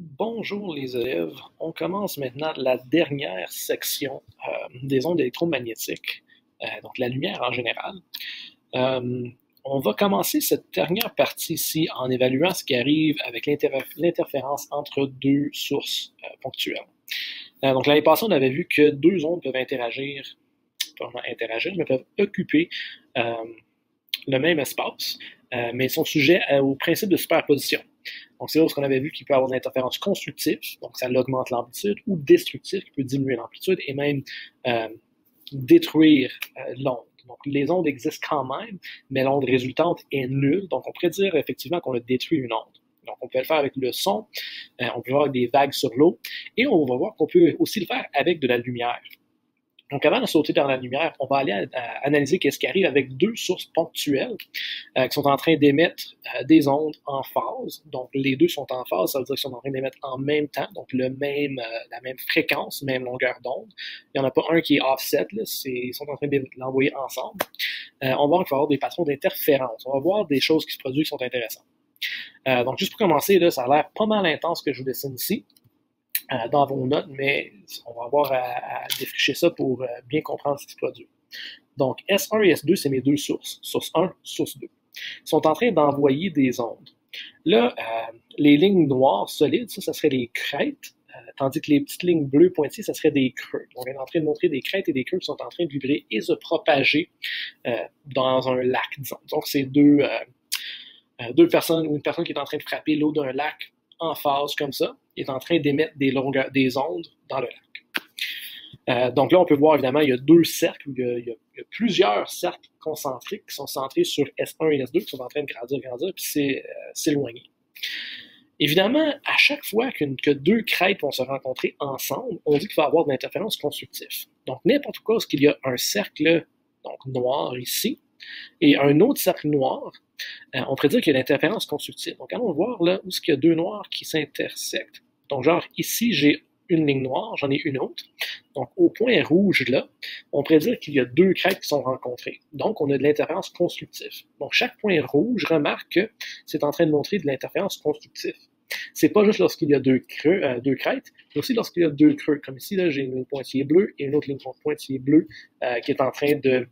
Bonjour les élèves, on commence maintenant la dernière section des ondes électromagnétiques, donc la lumière en général. On va commencer cette dernière partie ici en évaluant ce qui arrive avec l'interférence entre deux sources ponctuelles. Donc l'année passée, on avait vu que deux ondes peuvent mais peuvent occuper le même espace, mais sont sujets au principe de superposition. Donc, c'est là où on avait vu qu'il peut y avoir des interférences constructives, donc ça augmente l'amplitude, ou destructives, qui peut diminuer l'amplitude et même détruire l'onde. Donc, les ondes existent quand même, mais l'onde résultante est nulle. Donc, on pourrait dire effectivement qu'on a détruit une onde. Donc, on peut le faire avec le son, on peut le faire avec des vagues sur l'eau, et on va voir qu'on peut aussi le faire avec de la lumière. Donc, avant de sauter dans la lumière, on va aller analyser qu'est-ce qui arrive avec deux sources ponctuelles qui sont en train d'émettre des ondes en phase. Donc, les deux sont en phase, ça veut dire qu'ils sont en train d'émettre en même temps, donc la même fréquence, même longueur d'onde. Il n'y en a pas un qui est offset, là, ils sont en train de l'envoyer ensemble. On va voir qu'il va y avoir des patrons d'interférence. On va voir des choses qui se produisent qui sont intéressantes. Donc, juste pour commencer, là, ça a l'air pas mal intense ce que je vous dessine ici. Dans vos notes, mais on va avoir à défricher ça pour bien comprendre ce qui se produit. Donc, S1 et S2, c'est mes deux sources. Source 1, source 2. Ils sont en train d'envoyer des ondes. Là, les lignes noires solides, ça serait les crêtes, tandis que les petites lignes bleues pointillées, ça serait des creux. On est en train de montrer des crêtes et des creux qui sont en train de vibrer et se propager dans un lac, disons. Donc, c'est deux personnes ou une personne qui est en train de frapper l'eau d'un lac en phase comme ça, est en train d'émettre des ondes dans le lac. Donc là, on peut voir évidemment, il y a deux cercles, il y a plusieurs cercles concentriques qui sont centrés sur S1 et S2 qui sont en train de grandir, puis s'éloigner. Évidemment, à chaque fois que deux crêtes vont se rencontrer ensemble, on dit qu'il va y avoir de l'interférence constructive. Donc n'importe quoi, parce qu'il y a un cercle donc noir ici, et un autre cercle noir, on pourrait dire qu'il y a l'interférence constructive. Donc, allons voir là où est-ce qu'il y a deux noirs qui s'intersectent. Donc, genre, ici, j'ai une ligne noire, j'en ai une autre. Donc, au point rouge là, on pourrait dire qu'il y a deux crêtes qui sont rencontrées. Donc, on a de l'interférence constructive. Donc, chaque point rouge remarque que c'est en train de montrer de l'interférence constructive. C'est pas juste lorsqu'il y a deux crêtes, mais aussi lorsqu'il y a deux creux. Comme ici, là, j'ai une ligne pointillée bleue et une autre ligne pointillée bleue qui est en train de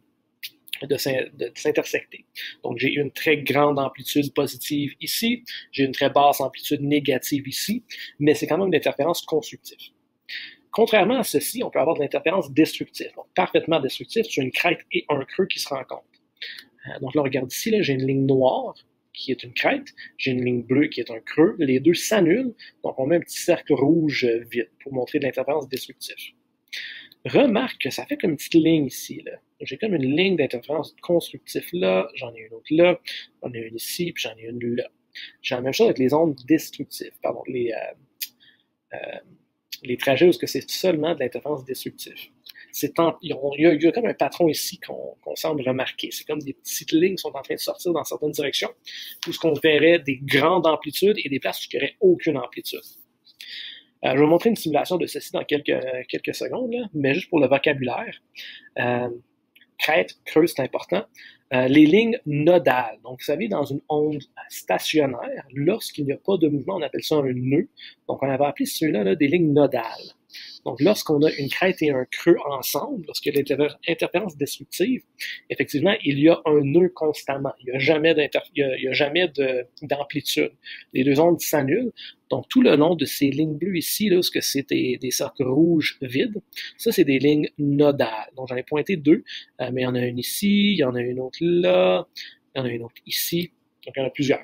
s'intersecter. Donc, j'ai une très grande amplitude positive ici, j'ai une très basse amplitude négative ici, mais c'est quand même une interférence constructive. Contrairement à ceci, on peut avoir de l'interférence destructive, donc parfaitement destructive sur une crête et un creux qui se rencontrent. Donc là, regarde ici, là, j'ai une ligne noire qui est une crête, j'ai une ligne bleue qui est un creux, les deux s'annulent, donc on met un petit cercle rouge vide pour montrer de l'interférence destructive. Remarque que ça fait comme une petite ligne ici, là. J'ai comme une ligne d'interférence constructive là, j'en ai une autre là, j'en ai une ici, puis j'en ai une là. J'ai la même chose avec les ondes destructives, pardon, les trajets où c'est seulement de l'interférence destructive. Il y a comme un patron ici qu'on semble remarquer. C'est comme des petites lignes qui sont en train de sortir dans certaines directions, où ce qu'on verrait des grandes amplitudes et des places où il n'y aurait aucune amplitude. Je vais vous montrer une simulation de ceci dans quelques secondes, là, mais juste pour le vocabulaire. Crête, creux, c'est important. Les lignes nodales. Donc, vous savez, dans une onde stationnaire, lorsqu'il n'y a pas de mouvement, on appelle ça un nœud. Donc, on avait appelé ceux-là des lignes nodales. Donc, lorsqu'on a une crête et un creux ensemble, lorsqu'il y a l'interférence destructive, effectivement, il y a un nœud constamment. Il n'y a jamais d'amplitude. Les deux ondes s'annulent. Donc, tout le long de ces lignes bleues ici, là, ce que c'est des cercles rouges vides, ça, c'est des lignes nodales. Donc, j'en ai pointé deux, mais il y en a une ici, il y en a une autre là, il y en a une autre ici. Donc, il y en a plusieurs.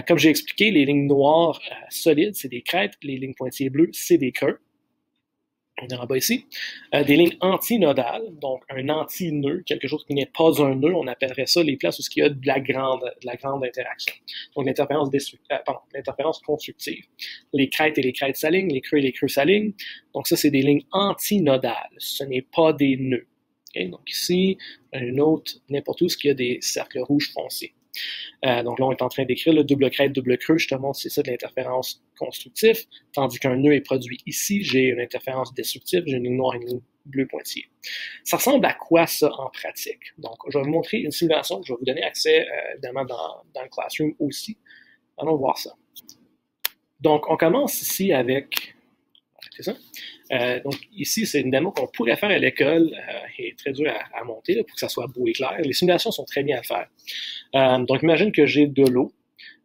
Comme j'ai expliqué, les lignes noires solides, c'est des crêtes. Les lignes pointillées bleues, c'est des creux. On est en bas ici. Des lignes antinodales, donc un anti-nœud, quelque chose qui n'est pas un nœud, on appellerait ça les places où il y a de la grande interaction. Donc l'interférence constructive. Les crêtes et les crêtes s'alignent, les creux et les creux s'alignent. Donc ça, c'est des lignes antinodales. Ce n'est pas des nœuds. Okay? Donc ici, une autre, n'importe où, il y a des cercles rouges foncés. Donc là, on est en train d'écrire le double crête, double creux, justement, c'est ça de l'interférence constructive, tandis qu'un nœud est produit ici, j'ai une interférence destructive, j'ai une ligne noire et une ligne bleue pointillée. Ça ressemble à quoi ça en pratique? Donc, je vais vous montrer une simulation, je vais vous donner accès évidemment dans le Classroom aussi. Allons voir ça. Donc, on commence ici avec... C'est ça. Donc, ici, c'est une démo qu'on pourrait faire à l'école et très dur à monter là, pour que ça soit beau et clair. Les simulations sont très bien à faire. Donc, imagine que j'ai de l'eau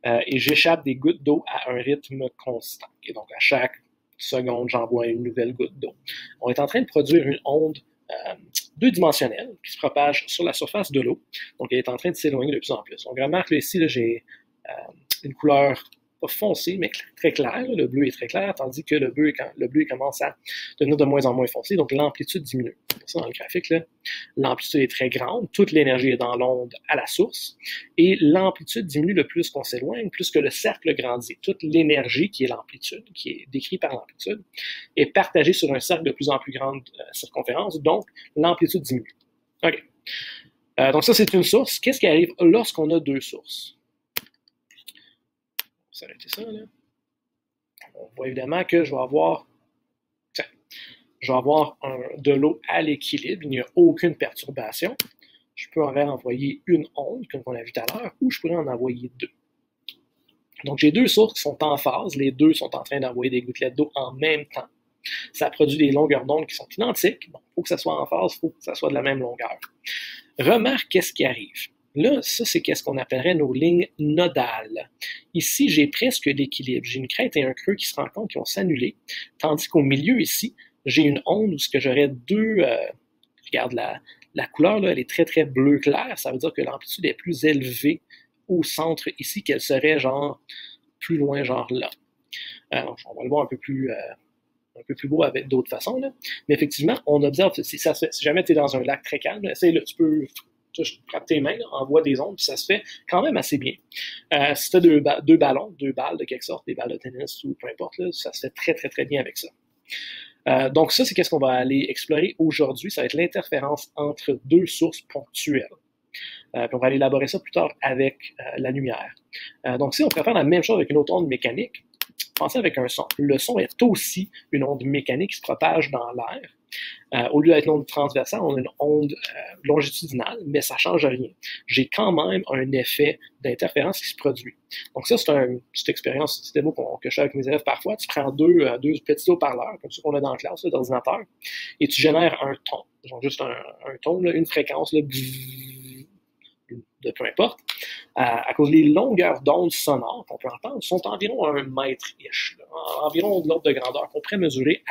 et j'échappe des gouttes d'eau à un rythme constant. Et donc, à chaque seconde, j'envoie une nouvelle goutte d'eau. On est en train de produire une onde deux-dimensionnelle qui se propage sur la surface de l'eau. Donc, elle est en train de s'éloigner de plus en plus. Donc, remarque, là, ici, là, j'ai une couleur pas foncé, mais très clair. Le bleu est très clair, tandis que le bleu commence à devenir de moins en moins foncé, donc l'amplitude diminue. Ça, dans le graphique, l'amplitude est très grande, toute l'énergie est dans l'onde à la source, et l'amplitude diminue le plus qu'on s'éloigne, plus que le cercle grandit. Toute l'énergie, qui est l'amplitude, qui est décrite par l'amplitude, est partagée sur un cercle de plus en plus grande circonférence, donc l'amplitude diminue. OK. Donc ça, c'est une source. Qu'est-ce qui arrive lorsqu'on a deux sources? On va s'arrêter ça, là. On voit évidemment que je vais avoir de l'eau à l'équilibre, il n'y a aucune perturbation. Je peux en envoyer une onde, comme on a vu tout à l'heure, ou je pourrais en envoyer deux. Donc, j'ai deux sources qui sont en phase, les deux sont en train d'envoyer des gouttelettes d'eau en même temps. Ça produit des longueurs d'onde qui sont identiques. Bon, il faut que ça soit en phase, il faut que ça soit de la même longueur. Remarque qu'est-ce qui arrive. Là, ça, c'est qu'est-ce qu'on appellerait nos lignes nodales. Ici, j'ai presque l'équilibre. J'ai une crête et un creux qui se rencontrent, qui vont s'annuler, tandis qu'au milieu, ici, j'ai une onde où ce que j'aurais deux... regarde, la couleur, là, elle est très, très bleu clair. Ça veut dire que l'amplitude est plus élevée au centre ici qu'elle serait, genre, plus loin, genre là. Donc, on va le voir un peu plus beau avec d'autres façons, là. Mais effectivement, on observe, si jamais tu es dans un lac très calme, essaye-le, tu peux frapper tes mains, envoie des ondes, puis ça se fait quand même assez bien. Si tu as deux balles de quelque sorte, des balles de tennis ou peu importe, là, ça se fait très, très, très bien avec ça. Donc ça, c'est qu'est-ce qu'on va aller explorer aujourd'hui. Ça va être l'interférence entre deux sources ponctuelles. Puis on va aller élaborer ça plus tard avec la lumière. Donc si on pourrait faire la même chose avec une autre onde mécanique, pensez avec un son. Le son est aussi une onde mécanique qui se propage dans l'air. Au lieu d'être une onde transversale, on a une onde longitudinale, mais ça ne change rien. J'ai quand même un effet d'interférence qui se produit. Donc ça, c'est une petite expérience, une petite démo que je fais avec mes élèves parfois. Tu prends deux petits haut-parleurs, comme ceux qu'on a dans la classe, d'ordinateur, et tu génères un ton. Genre juste un ton, là, une fréquence, là, de peu importe, à cause des longueurs d'onde sonores qu'on peut entendre sont environ 1 mètre-ish, environ de l'ordre de grandeur qu'on pourrait mesurer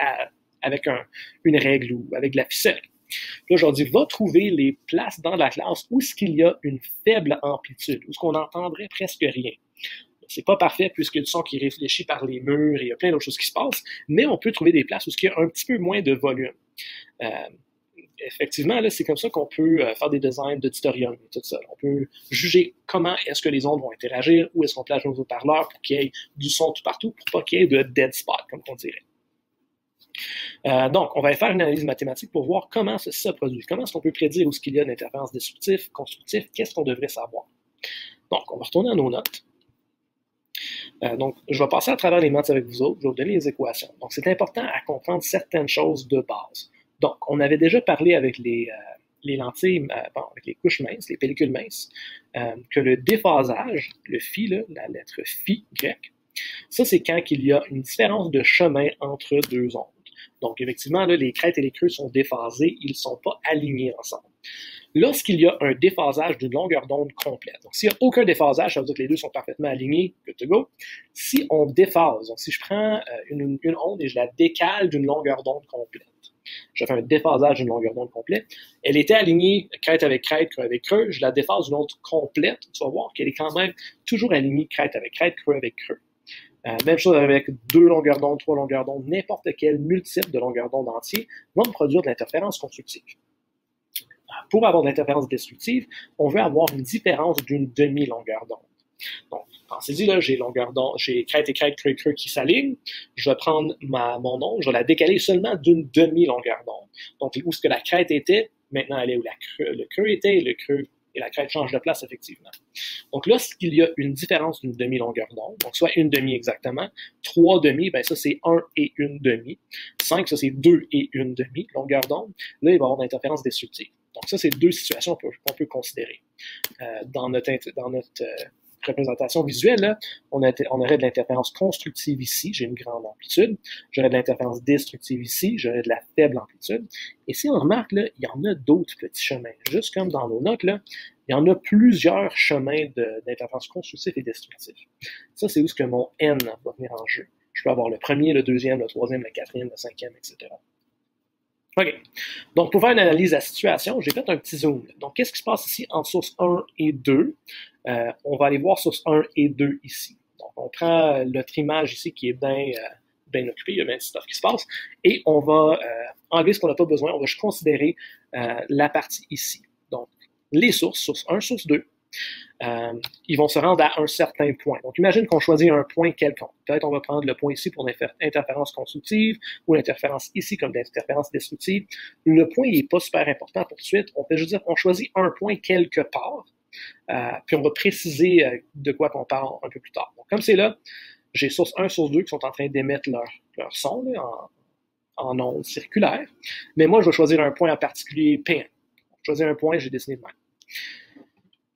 avec une règle ou avec de la ficelle. Là, je leur dis, va trouver les places dans la classe où est-ce qu'il y a une faible amplitude, où est-ce qu'on n'entendrait presque rien. C'est pas parfait puisqu'il y a du son qui réfléchit par les murs et il y a plein d'autres choses qui se passent, mais on peut trouver des places où il y a un petit peu moins de volume. Effectivement, là, c'est comme ça qu'on peut faire des designs d'auditorium et tout ça. On peut juger comment est-ce que les ondes vont interagir, où est-ce qu'on place nos haut-parleurs pour qu'il y ait du son tout partout, pour pas qu'il y ait de dead spot, comme on dirait. Donc, on va faire une analyse mathématique pour voir comment ça se produit. Comment est-ce qu'on peut prédire où est-ce qu'il y a une interférence destructive, constructive, qu'est-ce qu'on devrait savoir. Donc, on va retourner à nos notes. Donc, je vais passer à travers les maths avec vous autres, je vais vous donner les équations. Donc, c'est important à comprendre certaines choses de base. Donc, on avait déjà parlé avec les lentilles, avec les couches minces, les pellicules minces, que le déphasage, le phi, là, la lettre phi grecque, ça, c'est quand il y a une différence de chemin entre deux ondes. Donc, effectivement, là, les crêtes et les creux sont déphasés, ils ne sont pas alignés ensemble. Lorsqu'il y a un déphasage d'une longueur d'onde complète, donc s'il n'y a aucun déphasage, ça veut dire que les deux sont parfaitement alignés, good to go. Si on déphase, donc si je prends une onde et je la décale d'une longueur d'onde complète, je fais un déphasage d'une longueur d'onde complète, elle était alignée crête avec crête, creux avec creux, je la déphase d'une onde complète, tu vas voir qu'elle est quand même toujours alignée crête avec crête, creux avec creux. Même chose avec 2 longueurs d'onde, 3 longueurs d'onde, n'importe quel multiple de longueurs d'onde entier va me produire de l'interférence constructive. Pour avoir de l'interférence destructive, on veut avoir une différence d'une demi-longueur d'onde. Donc, pensez-y, là, j'ai crête et crête, creux, creux qui s'alignent. Je vais prendre mon onde, je vais la décaler seulement d'une demi-longueur d'onde. Donc, où est-ce que la crête était, maintenant elle est où le creux était, et le creux et la crête changent de place, effectivement. Donc, lorsqu'il y a une différence d'une demi-longueur d'onde, donc soit une demi exactement, 3 demi, ben ça c'est 1 et une demi, 5, ça c'est 2 et une demi longueur d'onde, là il va y avoir d'interférence destructive. Donc ça, c'est 2 situations qu'on peut considérer dans notre représentation visuelle, là, on aurait de l'interférence constructive ici, j'ai une grande amplitude. J'aurais de l'interférence destructive ici, j'aurais de la faible amplitude. Et si on remarque, là, il y en a d'autres petits chemins. Juste comme dans nos notes, là, il y en a plusieurs chemins d'interférence constructive et destructive. Ça, c'est où ce que mon N va venir en jeu. Je peux avoir le premier, le deuxième, le troisième, le quatrième, le cinquième, etc. OK. Donc, pour faire une analyse de la situation, j'ai fait un petit zoom. Donc, qu'est-ce qui se passe ici entre source 1 et 2? On va aller voir source 1 et 2 ici. Donc, on prend notre image ici qui est bien occupée, il y a bien de stuff qui se passe, et on va enlever ce qu'on n'a pas besoin. On va juste considérer la partie ici. Donc, les source 1, source 2, ils vont se rendre à un certain point. Donc, imagine qu'on choisit un point quelconque. Peut-être on va prendre le point ici pour l'interférence constructive ou l'interférence ici comme l'interférence destructive. Le point n'est pas super important pour tout de suite. On peut juste dire qu'on choisit un point quelque part, puis on va préciser de quoi qu'on parle un peu plus tard. Donc, comme c'est là, j'ai source 1, source 2 qui sont en train d'émettre leur son là, en ondes circulaires. Mais moi, je vais choisir un point en particulier, Pn. Je vais choisir un point, j'ai dessiné de même.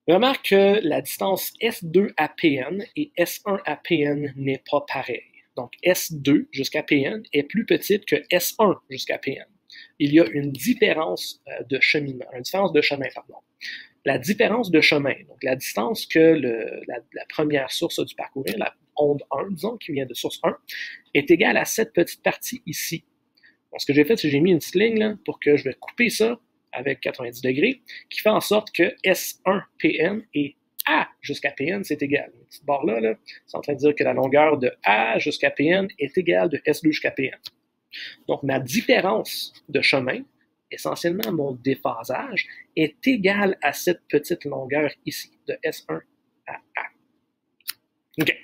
Remarque que la distance S2 à Pn et S1 à Pn n'est pas pareille. Donc, S2 jusqu'à Pn est plus petite que S1 jusqu'à Pn. Il y a une différence de cheminement, une différence de chemin, pardon. La différence de chemin, donc la distance que la première source a dû parcourir, la onde 1, disons, qui vient de source 1, est égale à cette petite partie ici. Donc, ce que j'ai fait, c'est que j'ai mis une petite ligne là, pour que je vais couper ça avec 90 degrés, qui fait en sorte que S1Pn et A jusqu'à Pn, c'est égal. Une petite barre là, c'est en train de dire que la longueur de A jusqu'à Pn est égale de S2 jusqu'à Pn. Donc, ma différence de chemin, essentiellement mon déphasage, est égal à cette petite longueur ici, de S1 à A. OK.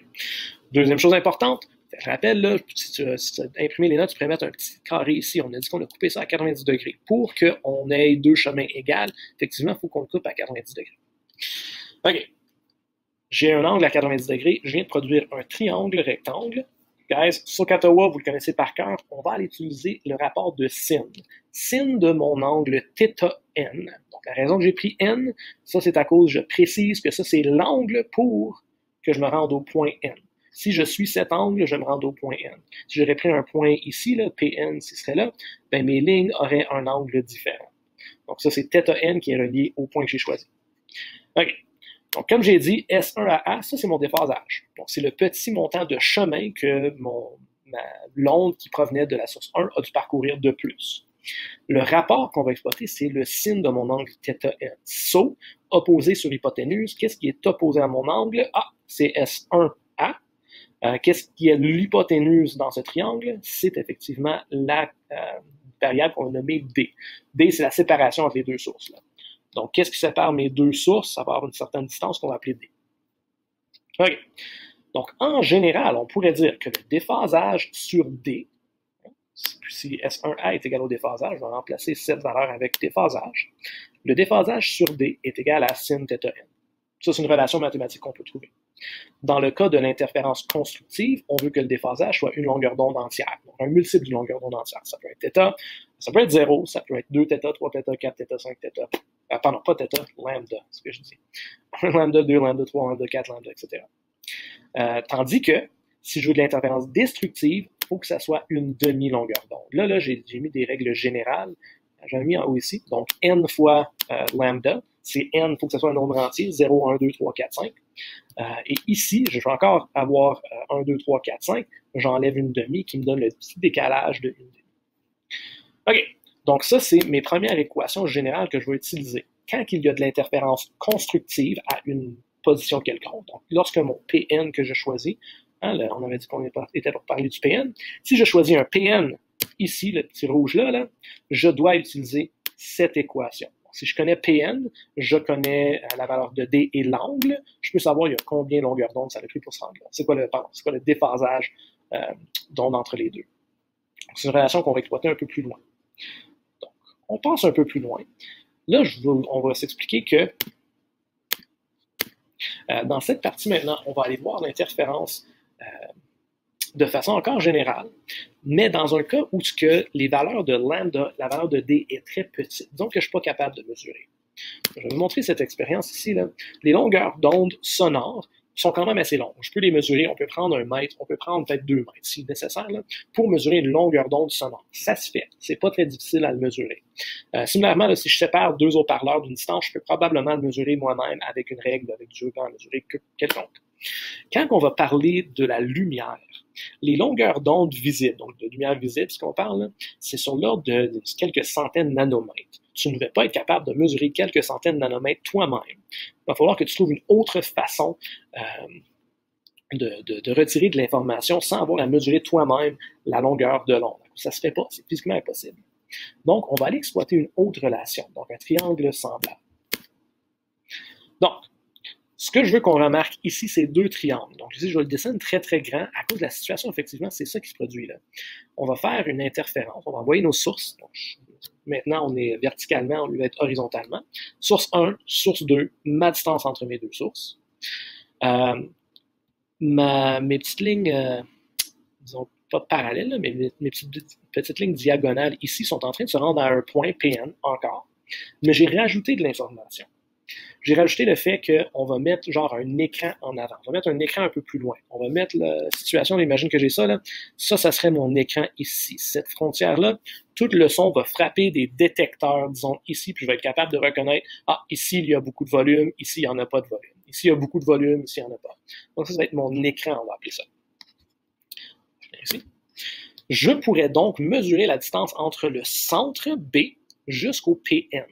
Deuxième chose importante, je rappelle, là, si tu as imprimé les notes, tu pourrais mettre un petit carré ici. On a dit qu'on a coupé ça à 90 degrés. Pour qu'on ait deux chemins égaux, effectivement, il faut qu'on le coupe à 90 degrés. OK. J'ai un angle à 90 degrés. Je viens de produire un triangle rectangle. Guys, SOHCAHTOA, vous le connaissez par cœur. On va aller utiliser le rapport de sin. Sin de mon angle θn. Donc, la raison que j'ai pris n, ça, c'est à cause, je précise que ça, c'est l'angle pour que je me rende au point n. Si je suis cet angle, je me rends au point N. Si j'aurais pris un point ici, là, Pn, s'il serait là, ben mes lignes auraient un angle différent. Donc ça, c'est θn qui est relié au point que j'ai choisi. OK. Donc, comme j'ai dit, S1 à A, ça, c'est mon déphasage. Donc, c'est le petit montant de chemin que l'onde qui provenait de la source 1 a dû parcourir de plus. Le rapport qu'on va exploiter, c'est le sin de mon angle θn. So, opposé sur hypoténuse, qu'est-ce qui est opposé à mon angle? Ah, c'est S1A. Qu'est-ce qui est l'hypoténuse dans ce triangle? C'est effectivement la variable qu'on a nommée D. D, c'est la séparation entre les deux sources. Là. Donc, qu'est-ce qui sépare mes deux sources? Ça va avoir une certaine distance qu'on va appeler D. OK. Donc, en général, on pourrait dire que le déphasage sur D, si S1A est égal au déphasage, je vais remplacer cette valeur avec déphasage. Le déphasage sur D est égal à sin θn. Ça, c'est une relation mathématique qu'on peut trouver. Dans le cas de l'interférence constructive, on veut que le déphasage soit une longueur d'onde entière, donc un multiple d'une longueur d'onde entière. Ça peut être θ, ça peut être 0, ça peut être 2 θ, 3 θ, 4 θ, 5 θ. Pardon, pas θ, lambda, c'est ce que je dis. Lambda 2, lambda 3, lambda 4, lambda, etc. Tandis que, si je veux de l'interférence destructive, il faut que ça soit une demi-longueur d'onde. Là, j'ai mis des règles générales. J'en ai mis en haut ici. Donc, n fois lambda, c'est n, il faut que ce soit un nombre entier, 0, 1, 2, 3, 4, 5. Et ici, je vais encore avoir 1, 2, 3, 4, 5. J'enlève une demi qui me donne le petit décalage de une demi. OK. Donc, ça, c'est mes premières équations générales que je vais utiliser. Quand il y a de l'interférence constructive à une position quelconque, donc lorsque mon Pn que je choisis, hein, là, on avait dit qu'on était pour parler du Pn, si je choisis un Pn ici, le petit rouge là, je dois utiliser cette équation. Si je connais Pn, je connais la valeur de D et l'angle, je peux savoir il y a combien de longueurs d'onde ça a pris pour se rendre là. C'est quoi le déphasage d'onde entre les deux. C'est une relation qu'on va exploiter un peu plus loin. Donc, on passe un peu plus loin. Là, on va s'expliquer que dans cette partie maintenant, on va aller voir l'interférence de façon encore générale, mais dans un cas où les valeurs de lambda, la valeur de D est très petite, disons que je ne suis pas capable de mesurer. Je vais vous montrer cette expérience ici. Là. Les longueurs d'onde sonores sont quand même assez longues. Je peux les mesurer, on peut prendre 1 mètre, on peut prendre peut-être 2 mètres si nécessaire, là, pour mesurer une longueur d'onde sonore. Ça se fait. C'est pas très difficile à le mesurer. Similairement, là, si je sépare 2 haut-parleurs d'une distance, je peux probablement le mesurer moi-même avec une règle, avec du ruban à mesurer quelconque. Quand on va parler de la lumière, les longueurs d'onde visibles, donc de lumière visible, ce qu'on parle, c'est sur l'ordre de quelques centaines de nanomètres. Tu ne vas pas être capable de mesurer quelques centaines de nanomètres toi-même. Il va falloir que tu trouves une autre façon de retirer de l'information sans avoir à mesurer toi-même la longueur de l'onde. Ça ne se fait pas, c'est physiquement impossible. Donc, on va aller exploiter une autre relation, donc un triangle semblable. Donc, ce que je veux qu'on remarque ici, c'est 2 triangles. Donc ici, je le dessine très, très grand. À cause de la situation, effectivement, c'est ça qui se produit là. On va faire une interférence. On va envoyer nos sources. Donc, maintenant, on est verticalement, on va être horizontalement. Source 1, source 2, ma distance entre mes 2 sources. Mes petites lignes, disons pas parallèles, là, mais mes petites lignes diagonales ici sont en train de se rendre à un point PN encore. Mais j'ai rajouté de l'information. J'ai rajouté le fait qu'on va mettre genre un écran en avant. On va mettre un écran un peu plus loin. On va mettre la situation, imagine que j'ai ça, là. Ça serait mon écran ici. Cette frontière-là, tout le son va frapper des détecteurs, disons, ici, puis je vais être capable de reconnaître, ah, ici, il y a beaucoup de volume, ici, il n'y en a pas de volume. Ici, il y a beaucoup de volume, ici, il n'y en a pas. Donc, ça va être mon écran, on va appeler ça. Ici. Je pourrais donc mesurer la distance entre le centre B jusqu'au PN.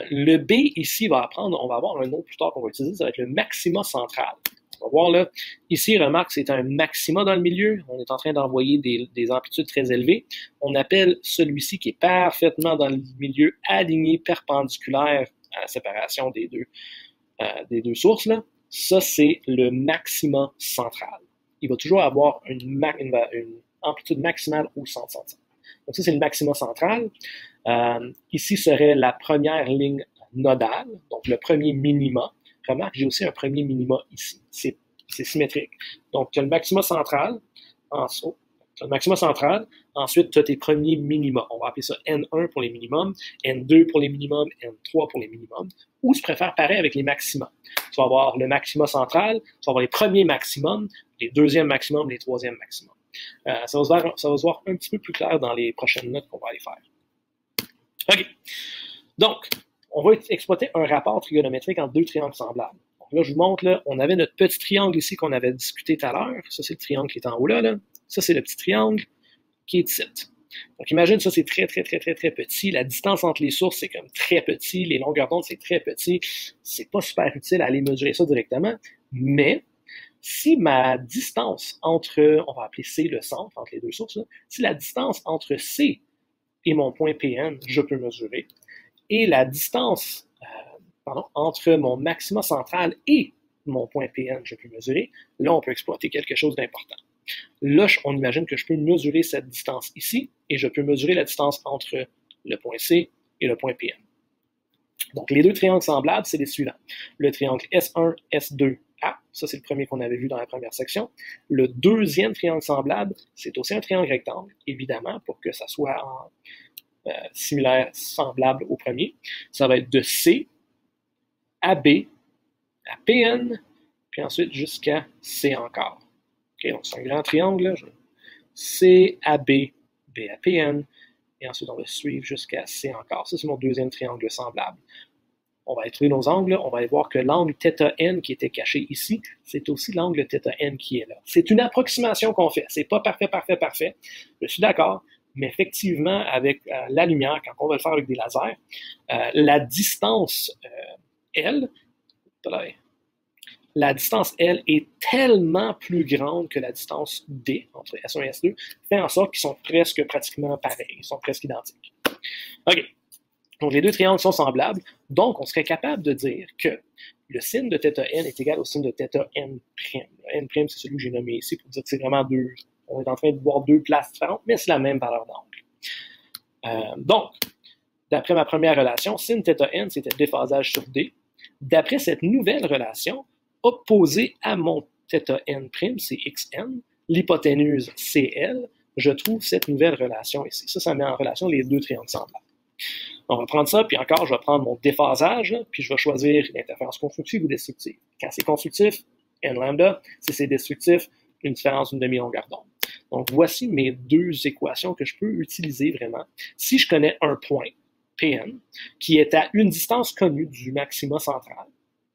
Le B ici va apprendre, on va avoir un nom plus tard qu'on va utiliser, ça va être le maxima central. On va voir là, ici, remarque, c'est un maxima dans le milieu. On est en train d'envoyer des amplitudes très élevées. On appelle celui-ci qui est parfaitement dans le milieu aligné perpendiculaire à la séparation des deux sources. Là. Ça, c'est le maxima central. Il va toujours avoir une amplitude maximale au centre central. Donc ça, c'est le maxima central. Ici serait la première ligne nodale, donc le premier minima. Remarque, j'ai aussi un premier minima ici. C'est symétrique. Donc, tu as le maxima central, ensuite tu as tes premiers minima. On va appeler ça N1 pour les minimums, N2 pour les minimums, N3 pour les minimums. Ou tu préfères pareil avec les maxima. Tu vas avoir le maxima central, tu vas avoir les premiers maximums, les deuxièmes maximums, les troisièmes maximums. Ça va se voir un petit peu plus clair dans les prochaines notes qu'on va aller faire. OK. Donc, on va exploiter un rapport trigonométrique entre 2 triangles semblables. Donc là, je vous montre, là, on avait notre petit triangle ici qu'on avait discuté tout à l'heure. Ça, c'est le triangle qui est en haut là. Ça, c'est le petit triangle qui est ici. Donc, imagine, ça, c'est très, très, très, très, très petit. La distance entre les sources, c'est comme très petit. Les longueurs d'onde, c'est très petit. C'est pas super utile à aller mesurer ça directement. Mais, si ma distance entre, on va appeler C le centre, entre les 2 sources, là, si la distance entre C et mon point PN, je peux mesurer. Et la distance entre mon maxima central et mon point PN, je peux mesurer. Là, on peut exploiter quelque chose d'important. Là, on imagine que je peux mesurer cette distance ici et je peux mesurer la distance entre le point C et le point PN. Donc, les 2 triangles semblables, c'est les suivants. Le triangle S1, S2, A, ça c'est le premier qu'on avait vu dans la première section. Le deuxième triangle semblable, c'est aussi un triangle rectangle, évidemment, pour que ça soit similaire, semblable au premier. Ça va être de C à B, à PN, puis ensuite jusqu'à C encore. Okay, donc c'est un grand triangle, là. C à B, B à PN, et ensuite on va suivre jusqu'à C encore. Ça, c'est mon deuxième triangle semblable. On va aller trouver nos angles, on va aller voir que l'angle θn qui était caché ici, c'est aussi l'angle θn qui est là. C'est une approximation qu'on fait. C'est pas parfait. Je suis d'accord, mais effectivement, avec la lumière, quand on va le faire avec des lasers, la distance L, est tellement plus grande que la distance D, entre S1 et S2, fait en sorte qu'ils sont pratiquement pareils, ils sont presque identiques. OK. Donc, les 2 triangles sont semblables. Donc, on serait capable de dire que le signe de θn est égal au signe de θn'. N', c'est celui que j'ai nommé ici pour dire que c'est vraiment deux. On est en train de voir 2 places différentes, mais c'est la même valeur d'angle. Donc, d'après ma première relation, sin θn, c'était déphasage sur D. D'après cette nouvelle relation, opposée à mon θn', c'est xn, l'hypoténuse cl, je trouve cette nouvelle relation ici. Ça met en relation les 2 triangles semblables. On va prendre ça, puis encore, je vais prendre mon déphasage, là, puis je vais choisir l'interférence constructive ou destructive. Quand c'est constructif, n lambda. Si c'est destructif, une différence d'une demi-longueur d'onde. Donc, voici mes deux équations que je peux utiliser vraiment. Si je connais un point, Pn, qui est à une distance connue du maxima central,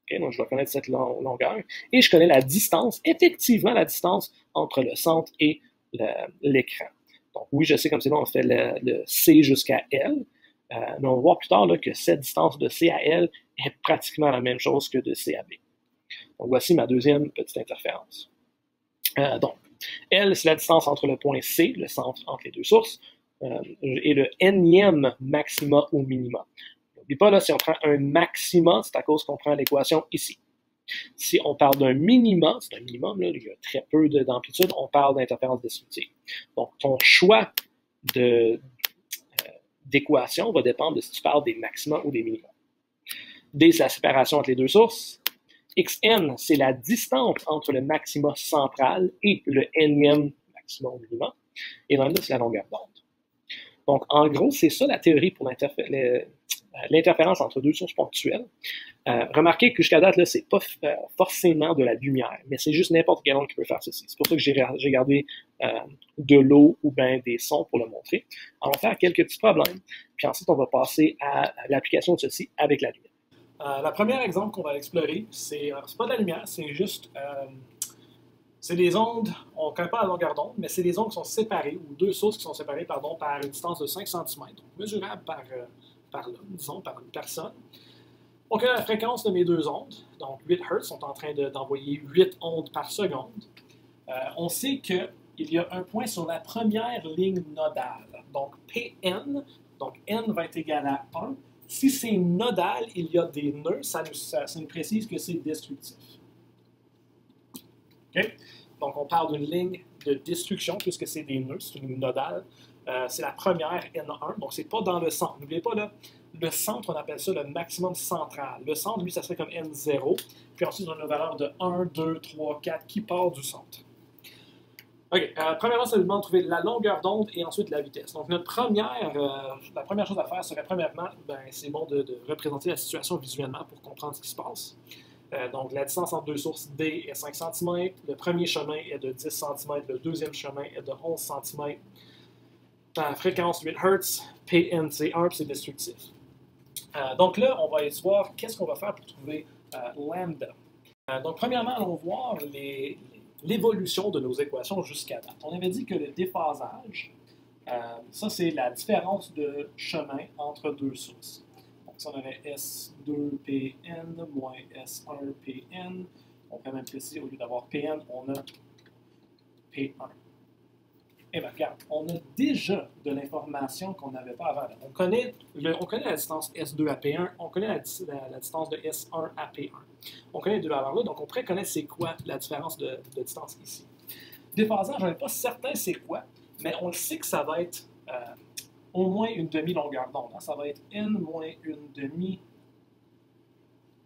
okay, donc je dois connaître cette longueur, et je connais la distance, effectivement la distance entre le centre et l'écran. Donc oui, je sais comme c'est là, on fait le C jusqu'à L, mais on va voir plus tard là, que cette distance de C à L est pratiquement la même chose que de C à B. Donc voici ma deuxième petite interférence. Donc, L, c'est la distance entre le point C, le centre entre les deux sources, et le nème maxima au minima. N'oublie pas, là, si on prend un maxima, c'est à cause qu'on prend l'équation ici. Si on parle d'un minima, c'est un minimum, là, il y a très peu d'amplitude, on parle d'interférence destructive. Donc, ton choix d'équation va dépendre de si tu parles des maxima ou des minima. D, c'est la séparation entre les deux sources. Xn, c'est la distance entre le maxima central et le nème maxima au minima. Et lambda, c'est la longueur d'onde. Donc, en gros, c'est ça la théorie pour l'interférence entre deux sources ponctuelles. Remarquez que jusqu'à date, là, c'est pas forcément de la lumière, mais c'est juste n'importe quel onde qui peut faire ceci. C'est pour ça que j'ai gardé de l'eau ou bien des sons pour le montrer. On va faire quelques petits problèmes, puis ensuite, on va passer à l'application de ceci avec la lumière. Le premier exemple qu'on va explorer, c'est pas de la lumière, c'est juste c'est des ondes, on ne connaît pas la longueur d'onde, mais c'est des ondes qui sont séparées, ou deux sources qui sont séparées pardon, par une distance de 5 cm, donc mesurable par l'homme, disons, par une personne. On connaît la fréquence de mes deux ondes, donc 8 Hz sont en train d'envoyer 8 ondes par seconde. On sait qu'il y a un point sur la première ligne nodale, donc Pn, donc n va être égal à 1. Si c'est nodal, il y a des nœuds, ça nous précise que c'est destructif. Okay? Donc, on parle d'une ligne de destruction puisque c'est des nœuds, c'est une ligne nodale. C'est la première N1, donc c'est pas dans le centre. N'oubliez pas, là, le centre, on appelle ça le maximum central. Le centre, lui, ça serait comme N0. Puis ensuite, on a une valeur de 1, 2, 3, 4 qui part du centre. OK. Premièrement, ça nous demande de trouver la longueur d'onde et ensuite la vitesse. Donc, la première chose à faire serait, premièrement, c'est bon de représenter la situation visuellement pour comprendre ce qui se passe. Donc, la distance entre deux sources D est 5 cm. Le premier chemin est de 10 cm. Le deuxième chemin est de 11 cm. La fréquence 8 Hz. Pn, c'est 1, puis c'est destructif. Donc là, on va aller voir qu'est-ce qu'on va faire pour trouver lambda. Donc, premièrement, allons voir l'évolution de nos équations jusqu'à date. On avait dit que le déphasage, ça c'est la différence de chemin entre deux sources. Donc ça on avait S2Pn moins S1Pn. On peut même préciser, au lieu d'avoir Pn, on a P1. Et bien regarde, on a déjà de l'information qu'on n'avait pas avant. On connaît la distance S2 à P1, on connaît la distance de S1 à P1. On connaît les deux valeurs-là, donc on pourrait connaître c'est quoi la différence de distance ici. Déphasage, je n'en ai pas certain c'est quoi, mais on le sait que ça va être au moins une demi-longueur d'onde. Hein. Ça va être n moins une demi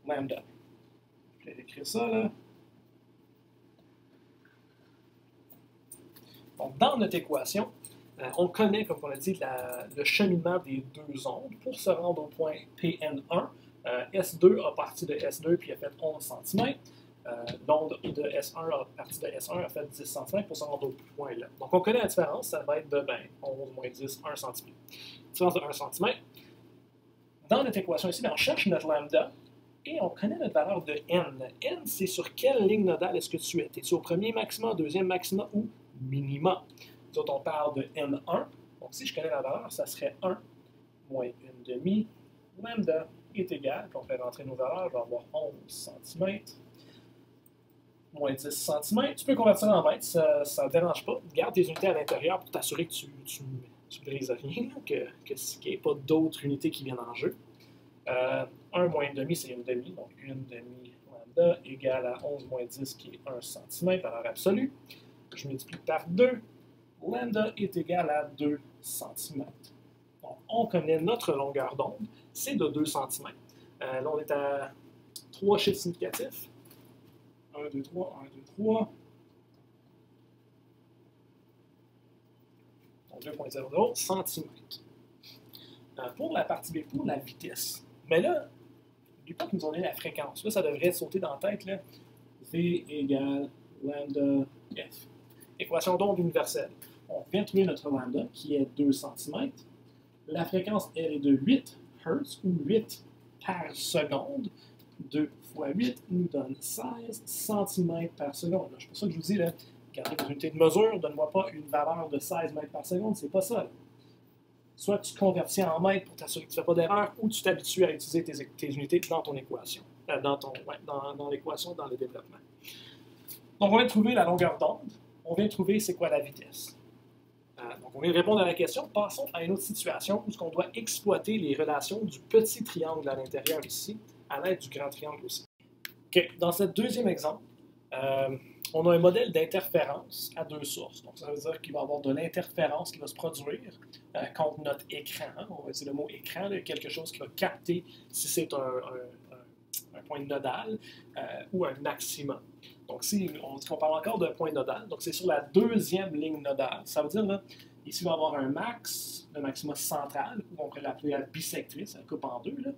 lambda. Je vais écrire ça là. Donc, dans notre équation, on connaît, comme on a dit, le cheminement des deux ondes pour se rendre au point Pn1. S2 a parti de S2 puis a fait 11 cm. L'onde de S1 a parti de S1 a fait 10 cm pour se rendre au point là. Donc, on connaît la différence, ça va être de 11 moins 10, 1 cm. Différence de 1 cm. Dans notre équation ici, on cherche notre lambda et on connaît notre valeur de n. N, c'est sur quelle ligne nodale est-ce que tu es? Es-tu au premier maxima, deuxième maxima ou minima? Nous autres, on parle de N1. Donc, si je connais la valeur, ça serait 1 moins une demi. Lambda est égal, puis on fait rentrer nos valeurs, je vais avoir 11 cm moins 10 cm. Tu peux convertir en mètres, ça ne dérange pas. Garde tes unités à l'intérieur pour t'assurer que tu ne brises rien, qu'il n'y ait pas d'autres unités qui viennent en jeu. 1 moins une demi, c'est une demi, donc une demi lambda égale à 11 moins 10 qui est 1 cm, valeur absolue. Je multiplie par 2. Lambda est égal à 2 cm. Donc, on connaît notre longueur d'onde, c'est de 2 cm. Là, on est à 3 chiffres significatifs. 1, 2, 3, 1, 2, 3. Donc, 2,00 cm. Pour la partie B, pour la vitesse. Mais là, n'oublie pas qu'ils nous ont donné la fréquence. Là, ça devrait sauter dans la tête. Là. V égale lambda F. Équation d'onde universelle. On vient de trouver notre lambda qui est 2 cm. La fréquence, elle est de 8 Hz ou 8 par seconde. 2 fois 8 nous donne 16 cm par seconde. C'est pour ça que je vous dis, là, regardez vos unités de mesure, donne-moi pas une valeur de 16 mètres par seconde, c'est pas ça. Là. Soit tu convertis en mètres pour t'assurer que tu ne fais pas d'erreur, ou tu t'habitues à utiliser tes unités dans ton équation, dans l'équation, dans le développement. Donc, on vient de trouver la longueur d'onde, on vient de trouver c'est quoi la vitesse. Donc, on vient de répondre à la question. Passons à une autre situation où on doit exploiter les relations du petit triangle à l'intérieur ici, à l'aide du grand triangle aussi. Okay. Dans ce deuxième exemple, on a un modèle d'interférence à deux sources. Donc, ça veut dire qu'il va y avoir de l'interférence qui va se produire contre notre écran. On va utiliser le mot écran, là, quelque chose qui va capter si c'est un point nodal ou un maximum. Donc, si on parle encore d'un point nodal, donc c'est sur la deuxième ligne nodale. Ça veut dire, là, ici, il va y avoir un max, le maximum central, ou on pourrait l'appeler la bisectrice, elle coupe en deux, là.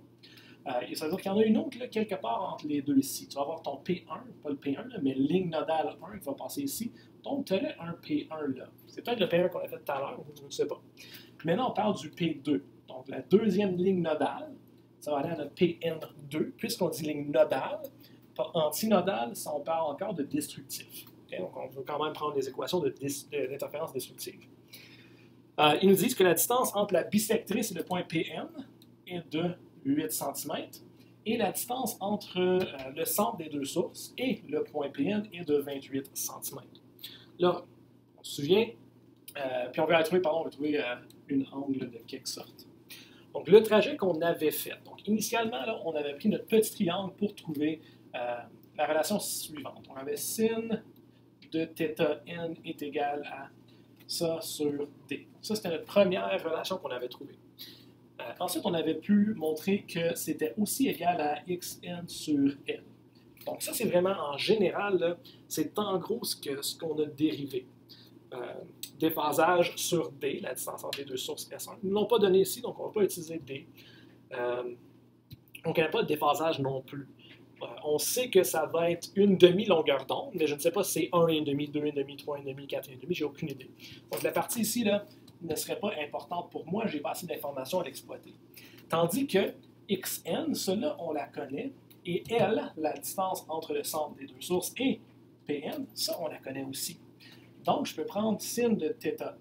Et ça veut dire qu'il y en a une autre là, quelque part entre les deux ici. Tu vas avoir ton P1, pas le P1, là, mais ligne nodale 1 qui va passer ici. Donc, tu aurais un P1 là. C'est peut-être le P1 qu'on a fait tout à l'heure, je ne sais pas. Maintenant, on parle du P2. Donc, la deuxième ligne nodale, ça va aller à notre PN2, puisqu'on dit ligne nodale. Antinodale, ça, on parle encore de destructif. Okay? Donc, on veut quand même prendre les équations d'interférence destructive. Ils nous disent que la distance entre la bisectrice et le point PN est de 8 cm, et la distance entre le centre des deux sources et le point PN est de 28 cm. Là, on se souvient, puis on va trouver une angle de quelque sorte. Donc, le trajet qu'on avait fait. Donc, initialement, là, on avait pris notre petit triangle pour trouver la relation suivante. On avait sin de θ n est égal à ça sur d. Ça, c'était notre première relation qu'on avait trouvée. Ensuite, on avait pu montrer que c'était aussi égal à xn sur l. Donc ça, c'est vraiment en général, c'est en gros ce qu'on a dérivé. Déphasage sur d, la distance entre les deux sources S1. Ils ne l'ont pas donné ici, donc on ne va pas utiliser d. On ne connaît pas de déphasage non plus. On sait que ça va être une demi-longueur d'onde, mais je ne sais pas si c'est 1,5, 2,5, 3,5, 4,5, j'ai aucune idée. Donc la partie ici, là, ne serait pas importante pour moi, j'ai pas assez d'informations à l'exploiter. Tandis que xn, cela on la connaît, et L, la distance entre le centre des deux sources, et Pn, ça on la connaît aussi. Donc je peux prendre sin de θn,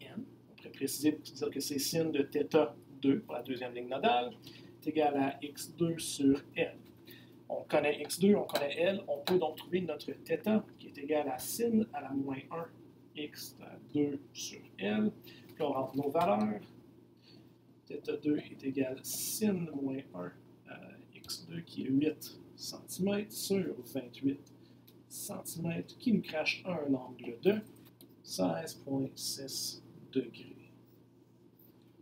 on pourrait préciser pour dire que c'est sin de θ2 pour la deuxième ligne nodale, est égal à x2 sur L. On connaît x2, on connaît L, on peut donc trouver notre θ qui est égal à sin à la moins 1 x2 sur L. Puis on rentre nos valeurs. θ2 est égal à sin moins 1 x2 qui est 8 cm sur 28 cm qui nous crache un angle de 16,6 degrés.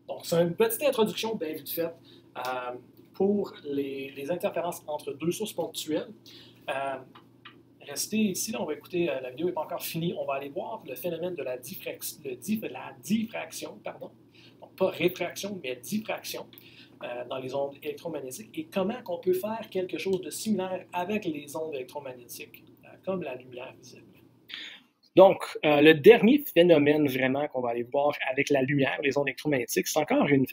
Donc, c'est une petite introduction bien vite faite pour les interférences entre deux sources ponctuelles. Restez ici, là, on va écouter, la vidéo n'est pas encore finie, on va aller voir le phénomène de la diffraction, pardon. Donc pas réfraction, mais diffraction dans les ondes électromagnétiques et comment on peut faire quelque chose de similaire avec les ondes électromagnétiques, comme la lumière visible. Donc, le dernier phénomène vraiment qu'on va aller voir avec la lumière, les ondes électromagnétiques, c'est encore une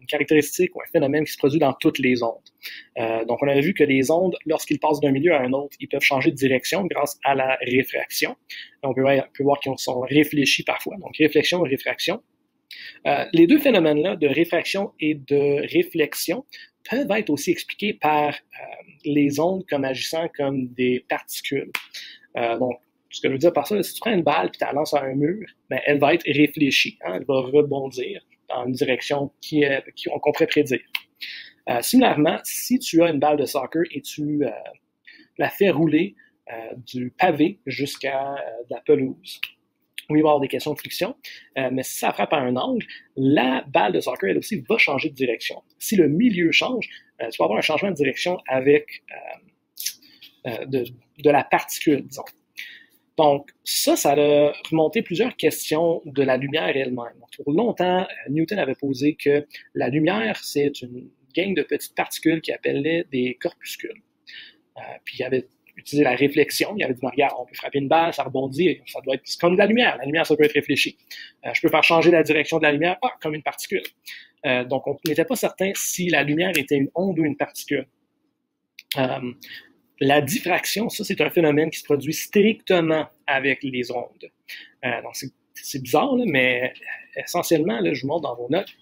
caractéristique ou un phénomène qui se produit dans toutes les ondes. Donc, on avait vu que les ondes, lorsqu'ils passent d'un milieu à un autre, ils peuvent changer de direction grâce à la réfraction. On peut voir qu'ils sont réfléchis parfois, donc réflexion et réfraction. Les deux phénomènes-là, de réfraction et de réflexion, peuvent être aussi expliqués par les ondes comme agissant comme des particules. Donc, ce que je veux dire par ça, si tu prends une balle et tu la lances à un mur, ben, elle va être réfléchie, hein, elle va rebondir dans une direction qu'on pourrait prédire. Similairement, si tu as une balle de soccer et tu la fais rouler du pavé jusqu'à de la pelouse, oui, il va y avoir des questions de friction, mais si ça frappe à un angle, la balle de soccer, elle aussi, va changer de direction. Si le milieu change, tu vas avoir un changement de direction avec de la particule, disons. Donc, ça a remonté plusieurs questions de la lumière elle-même. Pour longtemps, Newton avait posé que la lumière, c'est une gang de petites particules qu'il appelait des corpuscules. Puis il avait utiliser la réflexion. Il avait dit, regarde, on peut frapper une balle, ça rebondit, ça doit être comme de la lumière. La lumière, ça peut être réfléchi. Je peux faire changer la direction de la lumière, comme une particule. Donc, on n'était pas certain si la lumière était une onde ou une particule. La diffraction, ça, c'est un phénomène qui se produit strictement avec les ondes. Donc, c'est bizarre, là, mais essentiellement, là, je vous montre dans vos notes,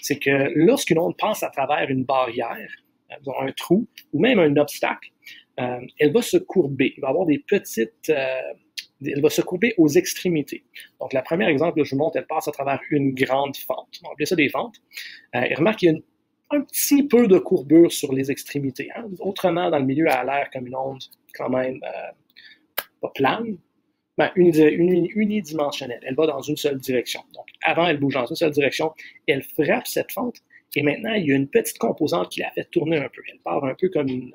c'est que lorsqu'une onde passe à travers une barrière, un trou ou même un obstacle, elle va se courber. Il va avoir des petites... elle va se courber aux extrémités. Donc, la première exemple que je vous montre, elle passe à travers une grande fente. On va appeler ça des fentes. Et remarque qu'il y a un petit peu de courbure sur les extrémités. Hein. Autrement, dans le milieu, elle a l'air comme une onde quand même pas plane, unidimensionnelle. Elle va dans une seule direction. Donc, avant, elle bouge dans une seule direction. Elle frappe cette fente. Et maintenant, il y a une petite composante qui la fait tourner un peu. Elle part un peu comme une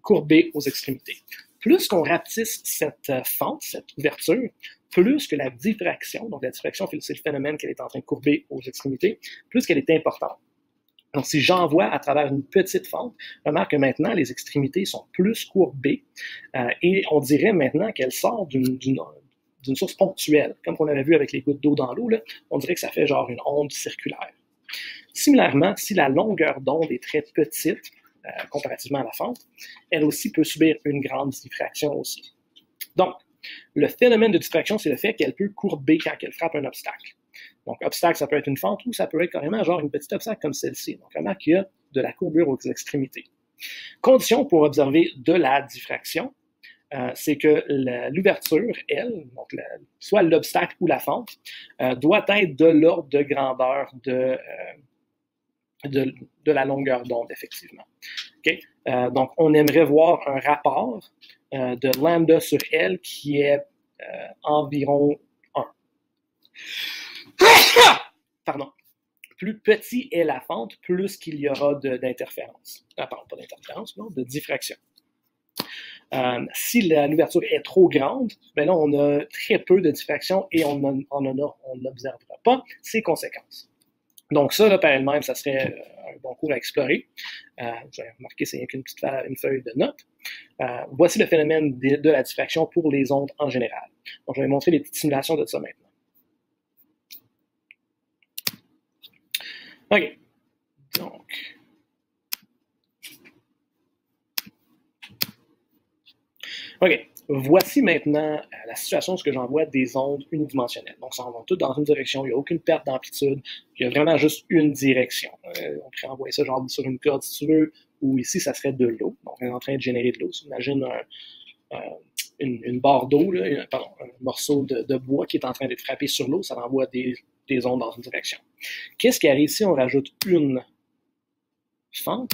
courbée aux extrémités. Plus qu'on rapetisse cette fente, cette ouverture, plus que la diffraction, donc la diffraction, c'est le phénomène qu'elle est en train de courber aux extrémités, plus qu'elle est importante. Donc, si j'envoie à travers une petite fente, remarque que maintenant, les extrémités sont plus courbées et on dirait maintenant qu'elle sort d'une source ponctuelle. Comme on avait vu avec les gouttes d'eau dans l'eau, on dirait que ça fait genre une onde circulaire. Similairement, si la longueur d'onde est très petite, comparativement à la fente, elle aussi peut subir une grande diffraction aussi. Donc, le phénomène de diffraction, c'est le fait qu'elle peut courber quand elle frappe un obstacle. Donc, obstacle, ça peut être une fente ou ça peut être carrément genre une petite obstacle comme celle-ci. Donc, remarque qu'il y a de la courbure aux extrémités. Condition pour observer de la diffraction, c'est que l'ouverture, elle, donc soit l'obstacle ou la fente, doit être de l'ordre de grandeur de la longueur d'onde, effectivement. Okay? Donc, on aimerait voir un rapport de lambda sur L qui est environ 1. Pardon. Plus petit est la fente, plus qu'il y aura d'interférence. Pardon, pas d'interférence, non, de diffraction. Si l'ouverture est trop grande, ben là, on a très peu de diffraction et on n'observera pas ses conséquences. Donc ça, là, par elle-même, ça serait un bon cours à explorer. Vous avez remarqué, c'est une feuille de notes. Voici le phénomène de la diffraction pour les ondes en général. Donc, je vais montrer des petites simulations de ça maintenant. OK. Donc, OK. Voici maintenant la situation où j'envoie des ondes unidimensionnelles. Donc, ça en va toutes dans une direction, il n'y a aucune perte d'amplitude, il y a vraiment juste une direction. On pourrait envoyer ça genre sur une corde si tu veux, ou ici, ça serait de l'eau. Donc, on est en train de générer de l'eau. Imagine une barre d'eau, un morceau de bois qui est en train d'être frappé sur l'eau, ça envoie des ondes dans une direction. Qu'est-ce qui arrive si on rajoute une fente?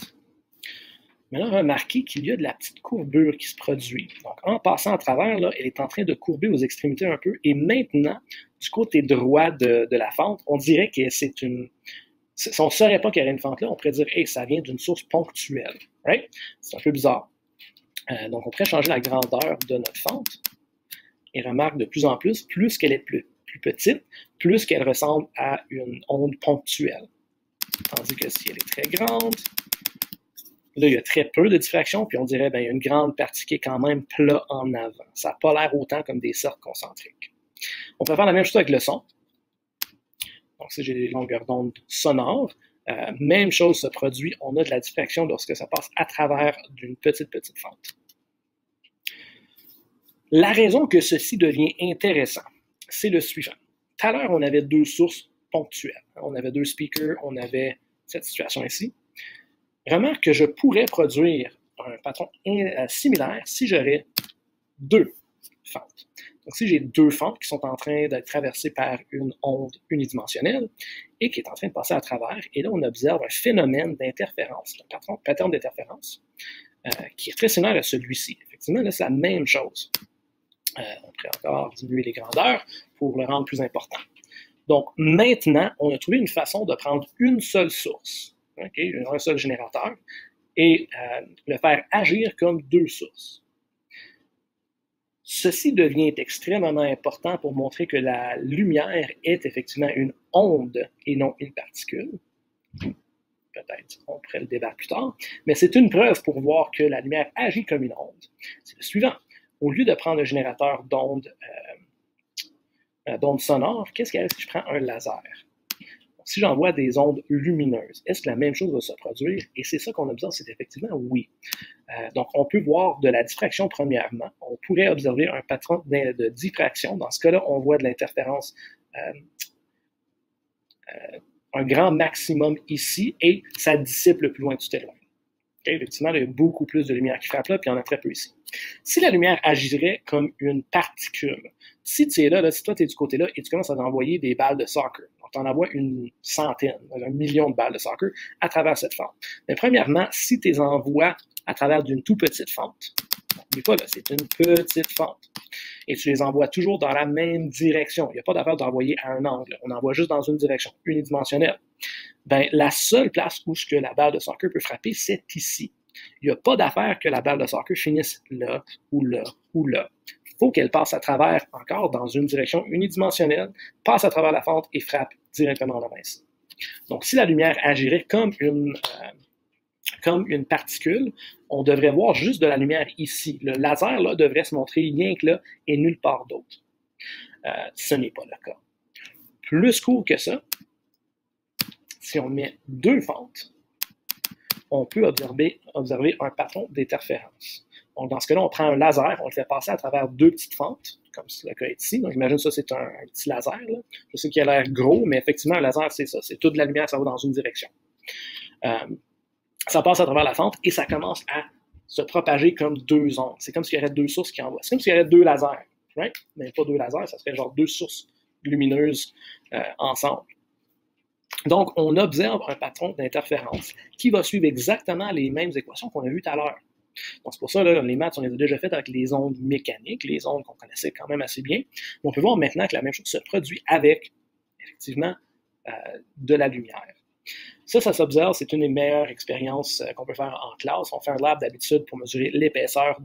Maintenant, remarquez qu'il y a de la petite courbure qui se produit. Donc, en passant à travers, là, elle est en train de courber aux extrémités un peu. Et maintenant, du côté droit de la fente, on dirait que c'est une... Si on ne saurait pas qu'il y aurait une fente là, on pourrait dire « Hey, ça vient d'une source ponctuelle. » Right? C'est un peu bizarre. Donc, on pourrait changer la grandeur de notre fente. Et remarque de plus en plus qu'elle est plus petite, plus qu'elle ressemble à une onde ponctuelle. Tandis que si elle est très grande... Là, il y a très peu de diffraction, puis on dirait qu'il y a une grande partie qui est quand même plat en avant. Ça n'a pas l'air autant comme des cercles concentriques. On peut faire la même chose avec le son. Donc, si j'ai des longueurs d'onde sonores, même chose se produit. On a de la diffraction lorsque ça passe à travers d'une petite fente. La raison que ceci devient intéressant, c'est le suivant. Tout à l'heure, on avait deux sources ponctuelles. On avait deux speakers, on avait cette situation ici. Remarque que je pourrais produire un patron similaire si j'aurais deux fentes. Donc, si j'ai deux fentes qui sont en train d'être traversées par une onde unidimensionnelle et qui est en train de passer à travers, et là, on observe un phénomène d'interférence, un pattern d'interférence qui est très similaire à celui-ci. Effectivement, là, c'est la même chose. On pourrait encore diminuer les grandeurs pour le rendre plus important. Donc, maintenant, on a trouvé une façon de prendre une seule source, okay, un seul générateur, et le faire agir comme deux sources. Ceci devient extrêmement important pour montrer que la lumière est effectivement une onde et non une particule. peut-être, on pourrait le débattre plus tard, mais c'est une preuve pour voir que la lumière agit comme une onde. C'est le suivant. Au lieu de prendre un générateur d'ondes sonores, qu'est-ce qu'il y a si je prends un laser? Si j'envoie des ondes lumineuses, est-ce que la même chose va se produire? Et c'est ça qu'on observe, c'est effectivement oui. Donc, on peut voir de la diffraction premièrement. On pourrait observer un patron de diffraction. Dans ce cas-là, on voit de l'interférence, un grand maximum ici, et ça dissipe le plus loin du terrain. Okay? Effectivement, il y a beaucoup plus de lumière qui frappe là, puis il y en a très peu ici. Si la lumière agirait comme une particule, si tu es là, si toi tu es du côté-là, et tu commences à envoyer des balles de soccer, donc tu en envoies une centaine, 1 million de balles de soccer à travers cette fente. Mais premièrement, si tu les envoies à travers d'une toute petite fente, n'oublie pas, là, c'est une petite fente, et tu les envoies toujours dans la même direction, il n'y a pas d'affaire d'envoyer à un angle, on envoie juste dans une direction, unidimensionnelle. Ben, la seule place où que la balle de soccer peut frapper, c'est ici. Il n'y a pas d'affaire que la balle de soccer finisse là, ou là, ou là. Il faut qu'elle passe à travers, encore dans une direction unidimensionnelle, passe à travers la fente et frappe directement là ici. Donc, si la lumière agirait comme une particule, on devrait voir juste de la lumière ici. Le laser là, devrait se montrer rien que là et nulle part d'autre. Ce n'est pas le cas. Plus court que ça, si on met 2 fentes, on peut observer un patron d'interférence. Donc, dans ce cas-là, on prend un laser, on le fait passer à travers 2 petites fentes, comme le cas est ici. Donc, j'imagine ça, c'est un petit laser. Là. Je sais qu'il a l'air gros, mais effectivement, un laser, c'est ça. C'est toute la lumière, ça va dans une direction. Ça passe à travers la fente et ça commence à se propager comme 2 ondes. C'est comme s'il y aurait 2 sources qui envoient. C'est comme s'il y aurait 2 lasers, right? Mais pas 2 lasers, ça serait genre 2 sources lumineuses ensemble. Donc, on observe un patron d'interférence qui va suivre exactement les mêmes équations qu'on a vues tout à l'heure. Donc, c'est pour ça, là, les maths, on les a déjà faites avec les ondes mécaniques, les ondes qu'on connaissait quand même assez bien. Mais on peut voir maintenant que la même chose se produit avec, effectivement, de la lumière. Ça s'observe, c'est une des meilleures expériences qu'on peut faire en classe. On fait un lab d'habitude pour mesurer l'épaisseur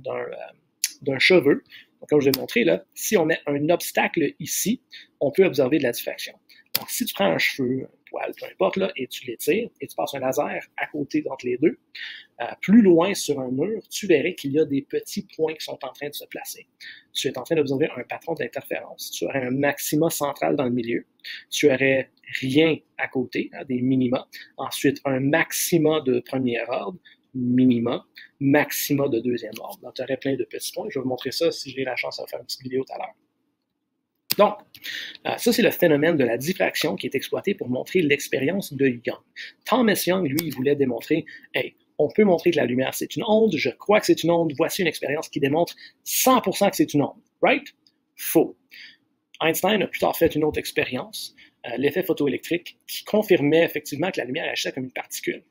d'un cheveu. Donc, comme je l'ai montré, là, si on met un obstacle ici, on peut observer de la diffraction. Donc, si tu prends un cheveu, un poil, peu importe, là, et tu l'étires, et tu passes un laser à côté entre les deux, plus loin sur un mur, tu verrais qu'il y a des petits points qui sont en train de se placer. Tu es en train d'observer un patron d'interférence. Tu aurais un maxima central dans le milieu. Tu aurais rien à côté, des minima. Ensuite, un maxima de premier ordre, minima, maxima de deuxième ordre. Donc, tu aurais plein de petits points. Je vais vous montrer ça si j'ai la chance de faire une petite vidéo tout à l'heure. Donc, ça, c'est le phénomène de la diffraction qui est exploité pour montrer l'expérience de Young. Thomas Young, lui, il voulait démontrer, hey, on peut montrer que la lumière, c'est une onde, je crois que c'est une onde, voici une expérience qui démontre 100% que c'est une onde. Right? Faux. Einstein a plus tard fait une autre expérience, l'effet photoélectrique, qui confirmait effectivement que la lumière agissait comme une particule.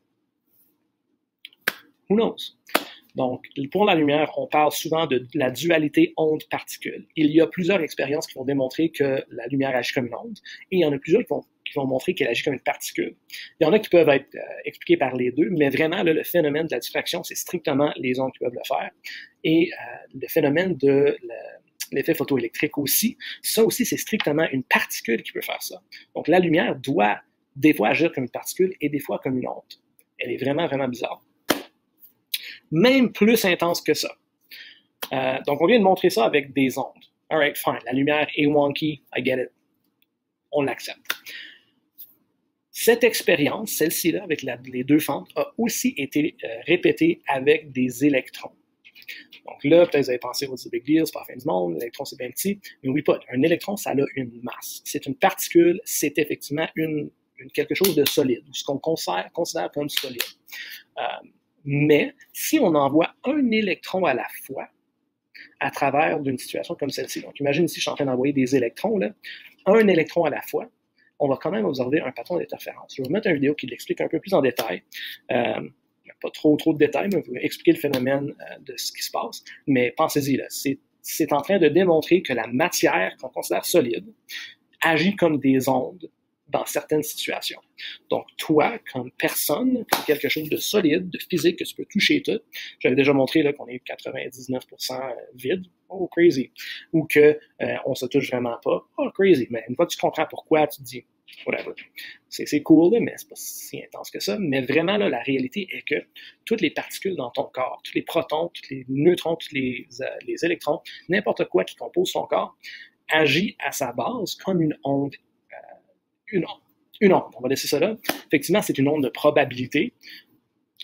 Who knows? Donc, pour la lumière, on parle souvent de la dualité onde-particule. Il y a plusieurs expériences qui vont démontrer que la lumière agit comme une onde, et il y en a plusieurs qui vont montrer qu'elle agit comme une particule. Il y en a qui peuvent être expliqués par les deux, mais vraiment, là, le phénomène de la diffraction, c'est strictement les ondes qui peuvent le faire. Et le phénomène de l'effet photoélectrique aussi, ça aussi, c'est strictement une particule qui peut faire ça. Donc, la lumière doit des fois agir comme une particule et des fois comme une onde. Elle est vraiment, vraiment bizarre. Même plus intense que ça. Donc, on vient de montrer ça avec des ondes. All right, fine. La lumière est wonky. I get it. On l'accepte. Cette expérience, celle-ci, là, avec les 2 fentes, a aussi été répétée avec des électrons. Donc là, peut-être vous avez pensé, c'est big deal, c'est pas la fin du monde, l'électron c'est bien petit. Mais oui, pas. Un électron, ça a une masse. C'est une particule, c'est effectivement quelque chose de solide, ce qu'on considère comme solide. Mais si on envoie un électron à la fois à travers d'une situation comme celle-ci, donc imagine ici je suis en train d'envoyer des électrons, là, un électron à la fois, on va quand même observer un patron d'interférence. Je vais vous mettre une vidéo qui l'explique un peu plus en détail. Pas trop de détails, mais je vais expliquer le phénomène de ce qui se passe. Mais pensez-y, là, c'est en train de démontrer que la matière qu'on considère solide agit comme des ondes dans certaines situations. Donc, toi, comme personne, comme quelque chose de solide, de physique, que tu peux toucher tout, j'avais déjà montré là, qu'on est 99% vide, oh crazy, ou qu'on ne se touche vraiment pas, oh crazy, mais une fois que tu comprends pourquoi, tu te dis, whatever. C'est cool, mais c'est pas si intense que ça. Mais vraiment, là, la réalité est que toutes les particules dans ton corps, tous les protons, tous les neutrons, tous les électrons, n'importe quoi qui compose ton corps, agit à sa base comme une onde. Une onde, on va laisser ça là. Effectivement, c'est une onde de probabilité.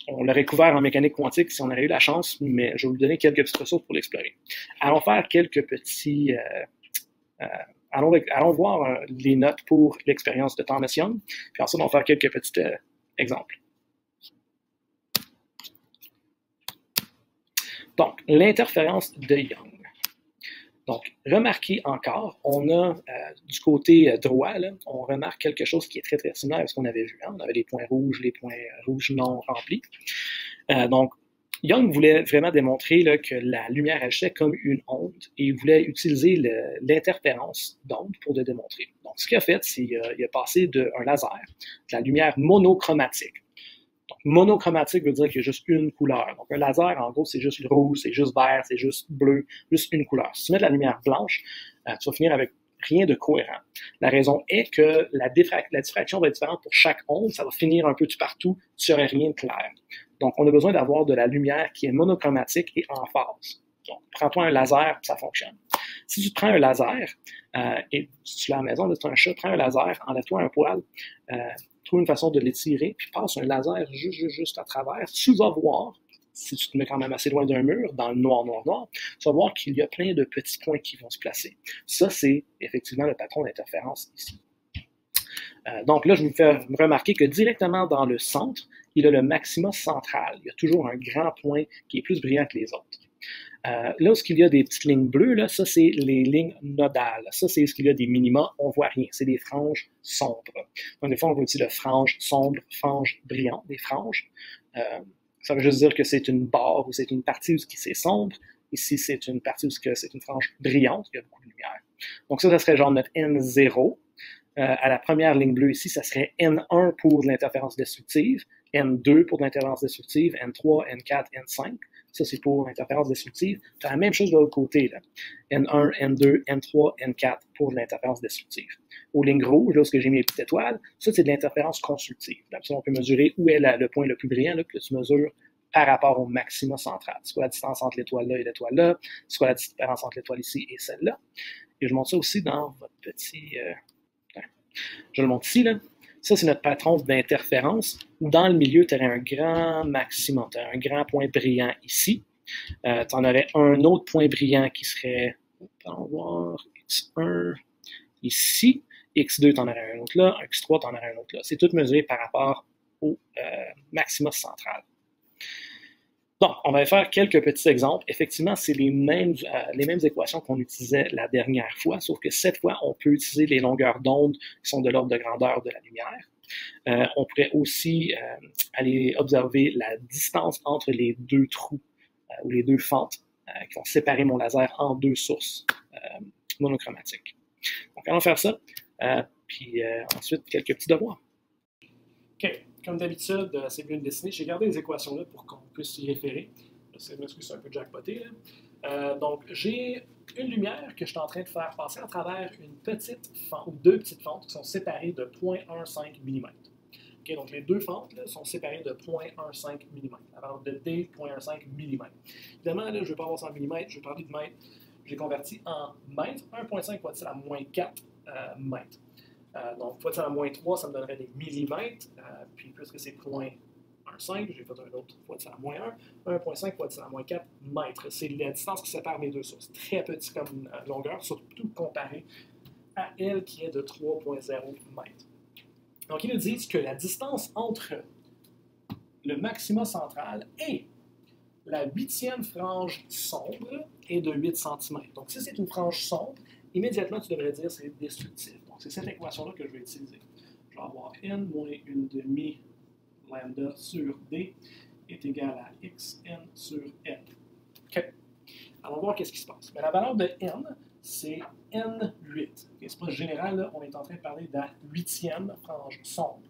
On l'aurait couvert en mécanique quantique si on avait eu la chance, mais je vais vous donner quelques petites ressources pour l'explorer. Allons faire quelques petits... allons voir les notes pour l'expérience de Thomas Young, puis ensuite on va faire quelques petits exemples. Donc, l'interférence de Young. Donc, remarquez encore, on a du côté droit, là, on remarque quelque chose qui est très, très similaire à ce qu'on avait vu. Hein? On avait les points rouges non remplis. Donc, Young voulait vraiment démontrer là, que la lumière agissait comme une onde et il voulait utiliser l'interférence d'onde pour le démontrer. Donc, ce qu'il a fait, c'est qu'il a passé d'un laser, de la lumière monochromatique. Donc, monochromatique veut dire qu'il y a juste une couleur. Donc, un laser, en gros, c'est juste rouge, c'est juste vert, c'est juste bleu, juste une couleur. Si tu mets de la lumière blanche, tu vas finir avec rien de cohérent. La raison est que la diffraction va être différente pour chaque onde, ça va finir un peu tout partout, tu n'aurais rien de clair. Donc, on a besoin d'avoir de la lumière qui est monochromatique et en phase. Donc, prends-toi un laser, ça fonctionne. Si tu te prends un laser, et si tu l'as à la maison, là, tu as un chat, prends un laser, enlève-toi un poil, trouve une façon de l'étirer, puis passe un laser juste à travers. Tu vas voir, si tu te mets quand même assez loin d'un mur, dans le noir, tu vas voir qu'il y a plein de petits points qui vont se placer. Ça, c'est effectivement le patron d'interférence ici. Donc là, je vous fais remarquer que directement dans le centre, il a le maxima central. Il y a toujours un grand point qui est plus brillant que les autres. Là où il y a des petites lignes bleues, là, ça c'est les lignes nodales. Ça c'est ce qu'il y a des minima, on voit rien. C'est des franges sombres. Donc des fois on voit aussi le frange sombre, frange brillant, des franges. Ça veut juste dire que c'est une barre ou c'est une partie où c'est sombre. Ici c'est une partie où c'est une frange brillante, il y a beaucoup de lumière. Donc ça serait genre notre N0. À la première ligne bleue ici, ça serait N1 pour de l'interférence destructive, N2 pour de l'interférence destructive, N3, N4, N5. Ça, c'est pour l'interférence destructive. Tu as la même chose de l'autre côté, là. N1, N2, N3, N4 pour de l'interférence destructive. Aux lignes rouges, là, où j'ai mis les petites étoiles, ça, c'est de l'interférence constructive. Là, on peut mesurer où est le point le plus brillant là, que tu mesures par rapport au maxima central. C'est quoi la distance entre l'étoile là et l'étoile là? C'est quoi la différence entre l'étoile ici et celle-là? Et je montre ça aussi dans votre petit... Je le montre ici, là. Ça, c'est notre patron d'interférence. Dans le milieu, tu aurais un grand maximum. Tu aurais un grand point brillant ici. Tu en aurais un autre point brillant qui serait, on va voir, X1 ici. X2, tu en aurais un autre là. X3, tu en aurais un autre là. C'est tout mesuré par rapport au maximum central. Donc, on va faire quelques petits exemples. Effectivement, c'est les mêmes équations qu'on utilisait la dernière fois, sauf que cette fois, on peut utiliser les longueurs d'onde qui sont de l'ordre de grandeur de la lumière. On pourrait aussi aller observer la distance entre les deux trous ou les deux fentes qui vont séparer mon laser en deux sources monochromatiques. Donc, allons faire ça. Puis ensuite, quelques petits devoirs. OK. Comme d'habitude, c'est bien dessiné. J'ai gardé les équations-là pour qu'on puisse y référer. Je m'excuse, c'est un peu jackpoté. Donc, j'ai une lumière que je suis en train de faire passer à travers une petite fente, ou deux petites fentes qui sont séparées de 0,15 mm. Okay, donc, les deux fentes là, sont séparées de 0,15 mm. La valeur de D, 0,15 mm. Évidemment, là, je ne vais pas avoir ça en millimètres, je vais parler de mètres. J'ai converti en mètres. 1,5 fois 10 à moins 4 mètres. Donc, fois 10 à moins 3, ça me donnerait des millimètres. Puis, puisque c'est 0,15, j'ai fait un autre fois 10 à moins 1. 1,5 fois 10 à moins 4 mètres. C'est la distance qui sépare mes deux sources. Très petit comme longueur, surtout comparé à elle qui est de 3,0 mètres. Donc, ils nous disent que la distance entre le maxima central et la 8e frange sombre est de 8 cm. Donc, si c'est une frange sombre, immédiatement, tu devrais dire que c'est destructif. Donc, c'est cette équation-là que je vais utiliser. Je vais avoir n moins une demi lambda sur d est égal à xn sur l. OK. Alors, on va voir qu'est-ce qui se passe. Mais la valeur de n, c'est N8. Okay, c'est pas général, là, on est en train de parler de la 8e frange sombre.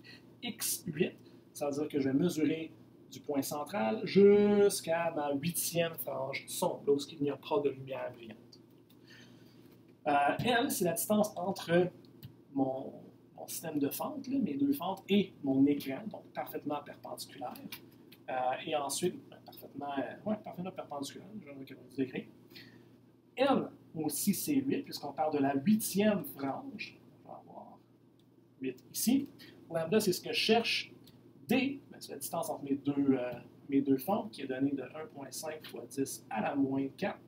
X8, ça veut dire que je vais mesurer du point central jusqu'à ma 8e frange sombre, là où il n'y a pas de lumière brillante. L, c'est la distance entre mon système de fente, là, mes deux fentes et mon écran, donc parfaitement perpendiculaire. Et ensuite, parfaitement perpendiculaire, je vais vous décrire. N aussi, c'est 8, puisqu'on parle de la 8e frange. On va avoir 8 ici. Lambda, c'est ce que je cherche. D, c'est la distance entre mes deux fentes, qui est donnée de 1,5 fois 10 à la moins 4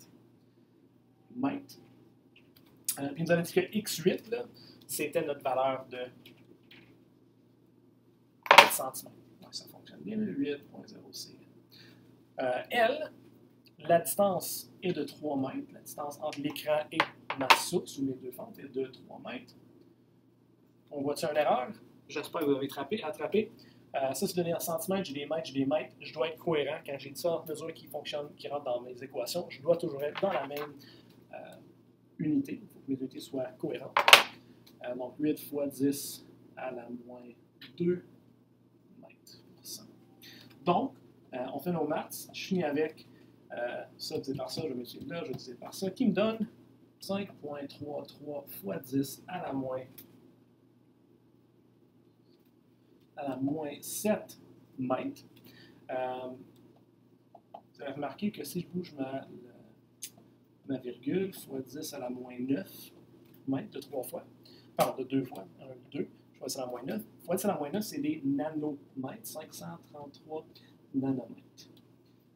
mètres. Puis il nous avait dit que X8, là, c'était notre valeur de 4 cm. Donc ça fonctionne bien, 8,0 L, la distance est de 3 mètres. La distance entre l'écran et ma source, ou mes deux fentes, est de 3 mètres. On voit-tu une erreur? J'espère que vous avez attrapé. Ça, c'est donné en centimètres, j'ai des mètres, j'ai des mètres. Je dois être cohérent. Quand j'ai différentes mesures qui fonctionnent, qui rentrent dans mes équations, je dois toujours être dans la même unité. Il faut que mes unités soient cohérentes. Donc, 8 fois 10 à la moins 2 mètres pour cent. Donc, on fait nos maths. Je finis avec ça divisé par ça, je vais mettre là, je divisé par ça, qui me donne 5,33 fois 10 à la moins 7 mètres. Vous avez remarqué que si je bouge ma virgule fois 10 à la moins 9 mètres de 3 fois, pardon, de 2 fois, 1, 2, je fois 10 à la moins 9. Fois 10 à la moins 9, c'est des nanomètres, 533 nanomètres.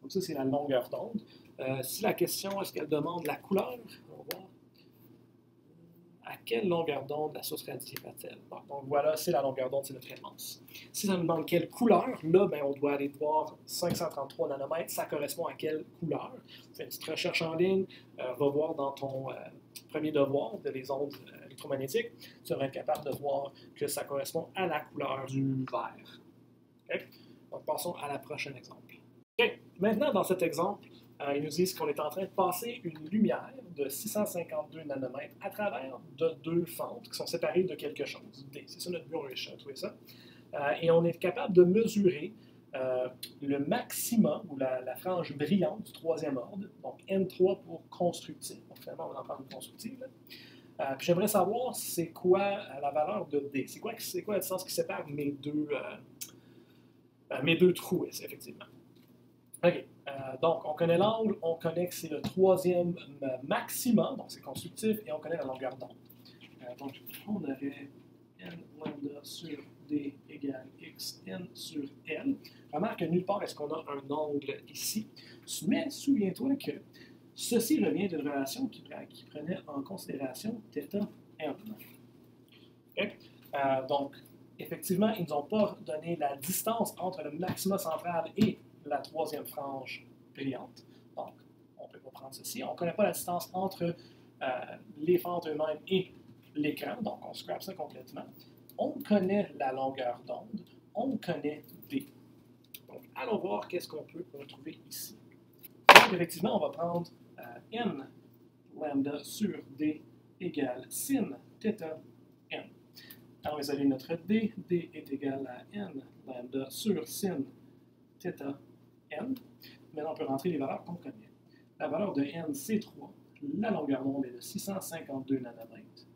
Donc ça, c'est la longueur d'onde. Si la question, est-ce qu'elle demande la couleur, on va voir. À quelle longueur d'onde la source radiée va-t-elle? Bon, donc voilà, c'est la longueur d'onde, c'est notre réponse. Si ça nous demande quelle couleur, là, ben, on doit aller voir 533 nanomètres, ça correspond à quelle couleur. Fais une petite recherche en ligne, va voir dans ton premier devoir de les ondes électromagnétiques, tu vas être capable de voir que ça correspond à la couleur du vert. Okay? Donc passons à la prochaine exemple. Okay. Maintenant, dans cet exemple, ils nous disent qu'on est en train de passer une lumière de 652 nanomètres à travers de deux fentes qui sont séparées de quelque chose. D, c'est ça notre but, on a trouvé ça. Et on est capable de mesurer le maximum, ou la frange brillante du troisième ordre, donc N3 pour constructif. Donc finalement, on en parle de constructif. Puis j'aimerais savoir c'est quoi la valeur de D. C'est quoi la distance qui sépare mes deux trous, effectivement. OK. Donc, on connaît l'angle, on connaît que c'est le troisième maximum, donc c'est constructif, et on connaît la longueur d'onde. Donc, on aurait N lambda sur D égale X N sur L. Remarque que nulle part est-ce qu'on a un angle ici, mais souviens-toi que ceci revient d'une relation qui prenait en considération θ M. Okay? Donc, effectivement, ils ne nous ont pas donné la distance entre le maximum central et la troisième frange brillante. Donc, on ne peut pas prendre ceci. On ne connaît pas la distance entre les fentes eux-mêmes et l'écran, donc on scrape ça complètement. On connaît la longueur d'onde, on connaît D. Donc, allons voir qu'est-ce qu'on peut retrouver ici. Donc, effectivement, on va prendre N lambda sur D égale sin θ n. Alors, on va isoler notre D. D est égal à N lambda sur sin θ n. Maintenant, on peut rentrer les valeurs qu'on connaît. La valeur de N, c'est 3. La longueur d'onde est de 652 nanomètres.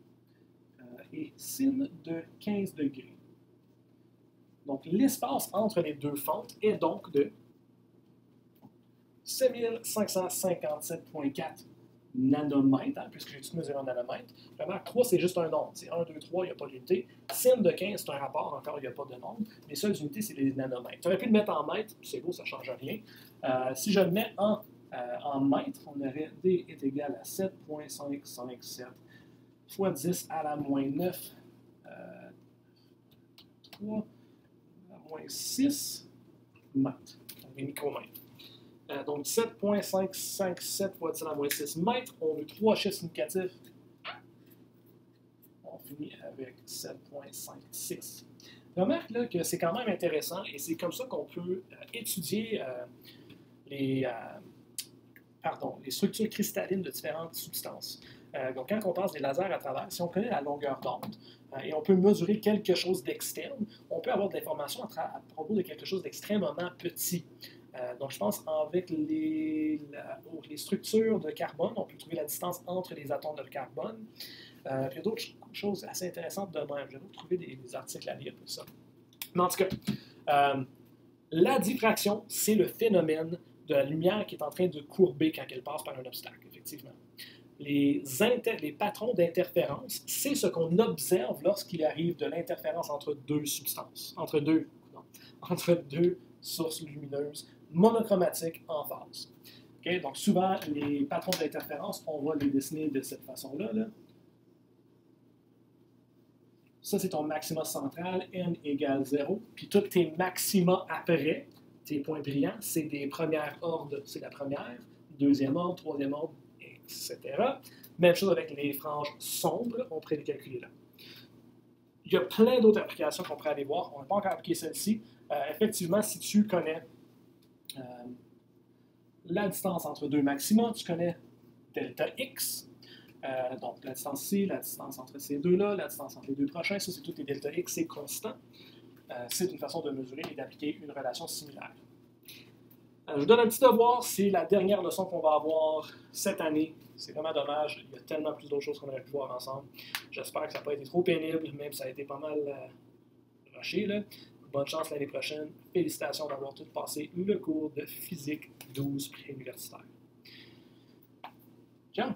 Et sin de 15 degrés. Donc, l'espace entre les deux fentes est donc de 7557,4 nanomètres, puisque j'ai tout mesuré en nanomètres. Remarque, 3, c'est juste un nombre. C'est 1, 2, 3, il n'y a pas d'unité. Sin de 15, c'est un rapport, encore, il n'y a pas de nombre. Les seules unités, c'est les nanomètres. Tu aurais pu le mettre en mètres, c'est beau, ça ne change rien. Si je le mets en mètres, on aurait D est égal à 7,557 fois 10 à la moins 9, 3, à moins 6 mètres, donc des micromètres. Donc 7,557 fois 10 à la moins 6 mètres, on veut 3 chiffres significatifs. On finit avec 7,56. Remarque là, que c'est quand même intéressant et c'est comme ça qu'on peut étudier les structures cristallines de différentes substances. Donc, quand on passe des lasers à travers, si on connaît la longueur d'onde et on peut mesurer quelque chose d'externe, on peut avoir de l'information à propos de quelque chose d'extrêmement petit. Donc, je pense avec les structures de carbone, on peut trouver la distance entre les atomes de carbone. Puis il y a d'autres choses assez intéressantes de même. Je vais trouver des articles à lire pour ça. Mais en tout cas, la diffraction, c'est le phénomène de la lumière qui est en train de courber quand elle passe par un obstacle, effectivement. Les patrons d'interférence, c'est ce qu'on observe lorsqu'il arrive de l'interférence entre deux substances, entre deux sources lumineuses monochromatiques en phase. Okay? Donc souvent, les patrons d'interférence, on va les dessiner de cette façon-là. Là. Ça, c'est ton maxima central, n égale 0. Puis tous tes maxima après, tes points brillants, c'est des premières ordres, c'est la première, deuxième ordre, troisième ordre, etc. Même chose avec les franges sombres, on pourrait les calculer là. Il y a plein d'autres applications qu'on pourrait aller voir. On n'a pas encore appliqué celle-ci. Effectivement, si tu connais la distance entre deux maxima, tu connais delta x, donc la distance ci, la distance entre ces deux-là, la distance entre les deux prochains, ça c'est tout les delta x, c'est constant. C'est une façon de mesurer et d'appliquer une relation similaire. Je vous donne un petit devoir, c'est la dernière leçon qu'on va avoir cette année. C'est vraiment dommage, il y a tellement plus d'autres choses qu'on aurait pu voir ensemble. J'espère que ça n'a pas été trop pénible, même si ça a été pas mal rushé. Là. Bonne chance l'année prochaine. Félicitations d'avoir tout passé le cours de physique 12 préuniversitaire. Ciao!